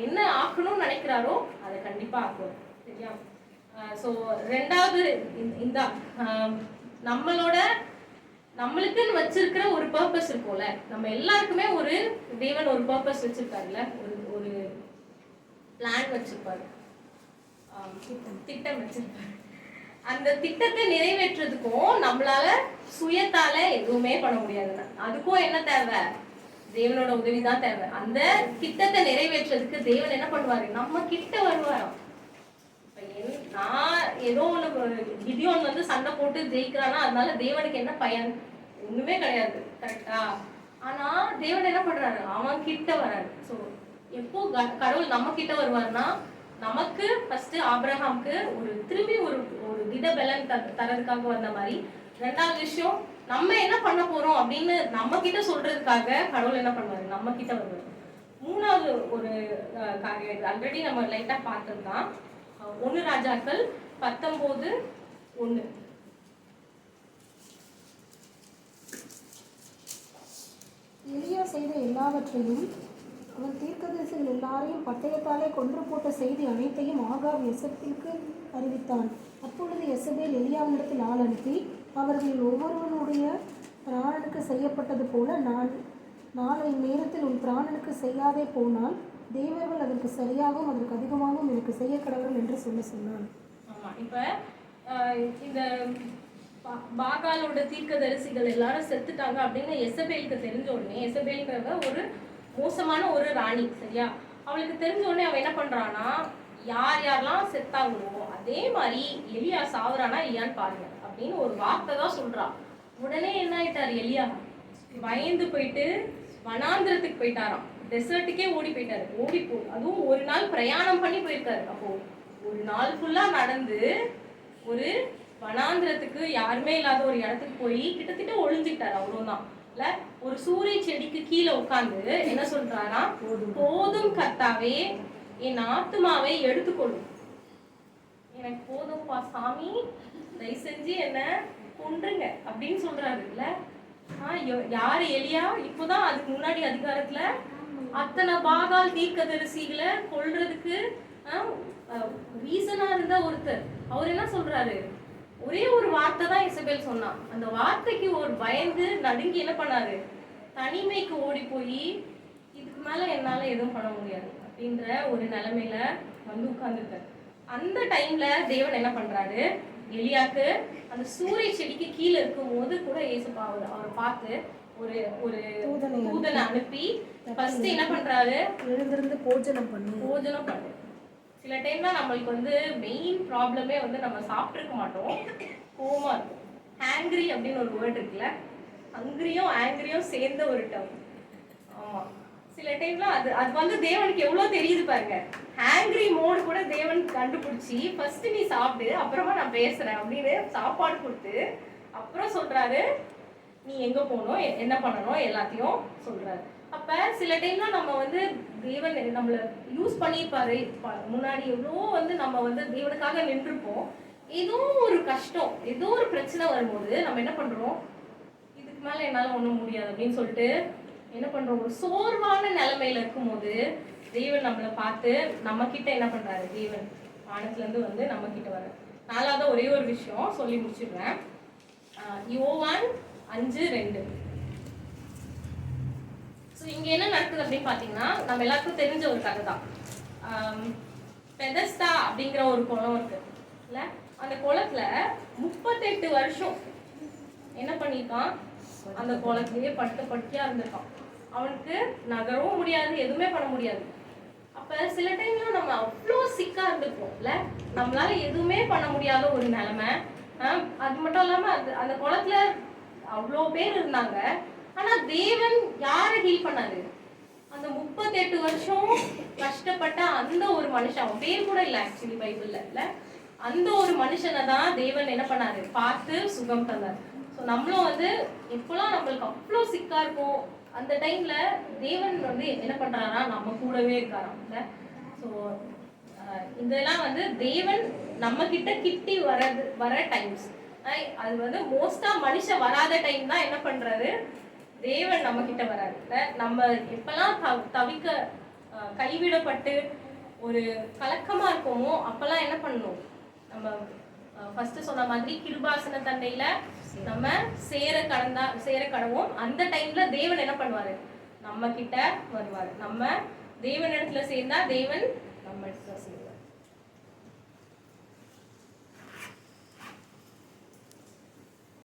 என்ன ஆக்கணும்னு நினைக்கிறாரோ அதை கண்டிப்பா ஆக்குவார் சரியா. ஸோ ரெண்டாவது இந்த நம்மளுக்குன்னு வச்சிருக்கிற ஒரு பர்பஸ் இருக்கும்ல. நம்ம எல்லாருக்குமே ஒரு தேவன் ஒரு பர்பஸ் வச்சிருக்காருல்ல, ஒரு பிளான் வச்சிருப்பாரு, திட்டம் வச்சிருப்பாரு. அந்த திட்டத்தை நிறைவேற்றுறதுக்கும் நம்மளால சுயத்தால எதுவுமே பண்ண முடியாதுன்னா அதுக்கும் என்ன தேவை, தேவனோட உதவிதான் தேவை. அந்த திட்டத்தை நிறைவேற்றுறதுக்கு தேவன் என்ன பண்ணுவாரு, நம்ம கிட்ட வருவாராம். நான் ஏதோ ஒண்ணு கிதியோன் வந்து சண்டை போட்டு ஜெயிக்கிறானா அதனால தேவனுக்கு என்ன பயன், ஒண்ணுமே கிடையாது கரெக்டா. ஆனா தேவன் என்ன பண்றாரு, அவன் கிட்ட வராரு. ஸோ எப்போ கடவுள் நம்ம கிட்ட வருவாருன்னா நமக்கு ஃபர்ஸ்ட் ஆபிரகாமுக்கு திரும்பி ஒரு திடபலன் தரதுக்காக வந்த மாதிரி. ரெண்டாவது விஷயம், நம்ம என்ன பண்ண போறோம் அப்படின்னு நம்ம கிட்ட சொல்றதுக்காக கடவுள் என்ன பண்ணுவாரு, நம்ம கிட்ட வருவாரு. மூணாவது ஒரு காரியம் ஆல்ரெடி நம்ம லைட்டா பார்த்ததுதான், 1 ராஜாக்கள் 19:1. எலியா செய்த எல்லாவற்றையும் அவன் தீர்க்கதரிசிகள் எல்லாரையும் பட்டயத்தாலே கொன்று போட்ட செய்தி அனைத்தையும் ஆகாப் எசபேலுக்கு அறிவித்தான். அப்பொழுது எசபேல் எலியாவினிடத்தில் ஆள் அனுப்பி, அவர்கள் ஒவ்வொருவனுடைய பிராணனுக்கு செய்யப்பட்டது போல நாளை நேரத்தில் உன் பிராணனுக்கு செய்யாதே போனால் தேவர்கள் அதற்கு சரியாகவும் அதற்கு அதிகமாகவும் எனக்கு செய்ய கடவர்கள் என்று சொன்னான். ஆமா, இப்ப இந்த பாகாலோட தீர்க்கதரிசிகள் எல்லாரும் செத்துட்டாங்க அப்படின்னு எசபேலுக்கு தெரிஞ்ச உடனே, எசபேலுங்கிறவ ஒரு மோசமான ஒரு ராணி சரியா, அவளுக்கு தெரிஞ்ச உடனே அவன் என்ன பண்றான்னா, யாரெல்லாம் செத்தாங்களோ அதே மாதிரி எலியா சாவுறானா இல்லையான்னு பாருங்க அப்படின்னு ஒரு வார்த்தை தான் சொல்றான். உடனே என்ன ஆயிட்டாரு, எலியா பயந்து போயிட்டு வனாந்திரத்துக்கு போயிட்டாராம். டெசர்ட்டுக்கே ஓடி போயிட்டாரு. அதுவும் ஒரு நாள் பிரயாணம் பண்ணி போயிருக்காரு. அப்போ ஒரு நாள் ஃபுல்லா நடந்து ஒரு வனாந்திரத்துக்கு யாருமே இல்லாத ஒரு இடத்துக்கு போய் கிட்டத்தட்ட ஒளிஞ்சுக்கிட்டாரு. அவ்வளவுதான் இல்ல. ஒரு சூரிய செடிக்கு கீழே உட்கார்ந்து என்ன சொல்றாரா, போதும் கர்த்தாவே என் ஆத்துமாவை எடுத்துக்கொள்ளும், எனக்கு போதும்பா சாமி, தயவு செஞ்சு என்ன கொன்றுங்க அப்படின்னு சொல்றாரு இல்ல. யாரு, எலியா. இப்போதான் அதுக்கு முன்னாடி அதிகாரத்துல அத்தனை பாகால் தீர்க்கதரிசிகளை கொல்றதுக்கு ரீசனா இருந்த ஒருத்தர். அவர் என்ன சொல்றாரு, ஒரே ஒரு வார்த்தை தான் இசபேல் சொன்னான். அந்த வார்த்தைக்கு ஒரு பயந்து நடுங்கி என்ன பண்ணாரு, தனிமைக்கு ஓடி போய் இதுக்கு மேல என்னால எதுவும் பண்ண முடியாது அப்படின்ற ஒரு நிலைமையில வந்து உட்கார்ந்துருக்காரு. அந்த டைம்ல தேவன் என்ன பண்றாரு, எலியாக்கு அந்த சூரிய செடிக்கு கீழே இருக்கும் போது கூட ஏசப்பா அவரை பார்த்து ஒரு தூதனை அனுப்பி ஃபர்ஸ்ட் என்ன பண்றாரு, எழுந்திருந்து போஜனம் பண்ணு. சில டைம்ல நம்மளுக்கு வந்து மெயின் ப்ராப்ளமே வந்து நம்ம சாப்பிட்டுருக்க மாட்டோம், கோவமா இருக்கும். ஹேங்க்ரி அப்படின்னு ஒரு வேர்ட் இருக்குல்ல, ஹங்கிரியும் ஆங்கிரியும் சேர்ந்த ஒரு டேர்ம். ஆமா, சில டைம்ல அது வந்து தேவனுக்கு எவ்வளவு தெரியுது பாருங்க. ஹேங்க்ரி மோடு கூட தேவன் கண்டுபிடிச்சி ஃபர்ஸ்ட் நீ சாப்பிடு அப்புறமா நான் பேசுறேன் அப்படின்னு சாப்பாடு கொடுத்து அப்புறம் சொல்றாரு, நீ எங்க போகணும், என்ன பண்ணணும் எல்லாத்தையும் சொல்றாரு. அப்ப சில டைம்ல நம்ம வந்து தேவன் நம்மள யூஸ் பண்ணியிருப்பாரு. முன்னாடி எவ்வளோ வந்து நம்ம வந்து தேவனுக்காக நின்றுப்போம். ஏதோ ஒரு கஷ்டம், ஏதோ ஒரு பிரச்சனை வரும்போது நம்ம என்ன பண்றோம், இதுக்கு மேல என்னால ஒண்ணும் முடியாது அப்படின்னு சொல்லிட்டு என்ன பண்றோம், ஒரு சோர்வான நிலைமையில இருக்கும்போது தேவன் நம்மளை பார்த்து நம்ம கிட்ட என்ன பண்றாரு, தேவன் வானத்துல இருந்து வந்து நம்ம கிட்ட வர. நாலாவது ஒரே ஒரு விஷயம் சொல்லி முடிச்சிடுறேன். யோவான் 5:2. ஸோ இங்க என்ன நடக்குது அப்படின்னு பாத்தீங்கன்னா, நம்ம எல்லாருக்கும் தெரிஞ்ச ஒரு கதை தான். பெதஸ்தா அப்படிங்கிற ஒரு குளம் இருக்கு இல்ல, அந்த குளத்துல 38 வருஷம் என்ன பண்ணிருக்கான், அந்த குளத்திலேயே படுக்கையா இருந்திருக்கான். அவனுக்கு நகரவும் முடியாது, எதுவுமே பண்ண முடியாது. அப்ப சில டைம்ல நம்ம அவ்வளோ சிக்கா இருந்திருப்போம்ல, நம்மளால எதுவுமே பண்ண முடியாத ஒரு நிலைமை. அது மட்டும் இல்லாம அந்த குளத்துல அவ்வளோ பேர் இருந்தாங்க. ஆனா தேவன் யாரை ஹீல் பண்ணாரு, அந்த 38 வருஷம் கஷ்டப்பட்ட அந்த ஒரு மனுஷன், அவன் பேர் கூட இல்லை ஆக்சுவலி பைபிள்ல இல்ல, அந்த ஒரு மனுஷனை தான் தேவன் என்ன பண்ணாரு, பார்த்து சுகம் தந்தார். ஸோ நம்மளும் வந்து எப்பெல்லாம் நம்மளுக்கு அவ்வளோ சிக்கா இருக்கும், அந்த டைம்ல தேவன் வந்து என்ன பண்றாரா, நம்ம கூடவே இருக்காராம் இல்ல. ஸோ இதெல்லாம் வந்து தேவன் நம்ம கிட்ட கிட்டி வர டைம்ஸ். அது வந்து மோஸ்டா மனுஷன் வராத டைம் தான் என்ன பண்றாரு, தேவன் நம்ம கிட்ட வராரு. நம்ம எப்பெல்லாம் தவிக்க கைவிடப்பட்டு ஒரு கலக்கமா இருக்கோமோ அப்பெல்லாம் என்ன பண்ணணும், நம்ம ஃபர்ஸ்ட் சொன்ன மாதிரி கிருபாசன தண்டையில நம்ம சேர கடவோம். அந்த டைம்ல தேவன் என்ன பண்ணுவாரு, நம்ம கிட்ட வருவாரு. நம்ம தேவன் இடத்துல சேர்ந்தா தேவன் நம்ம இடத்துல சேருவார்.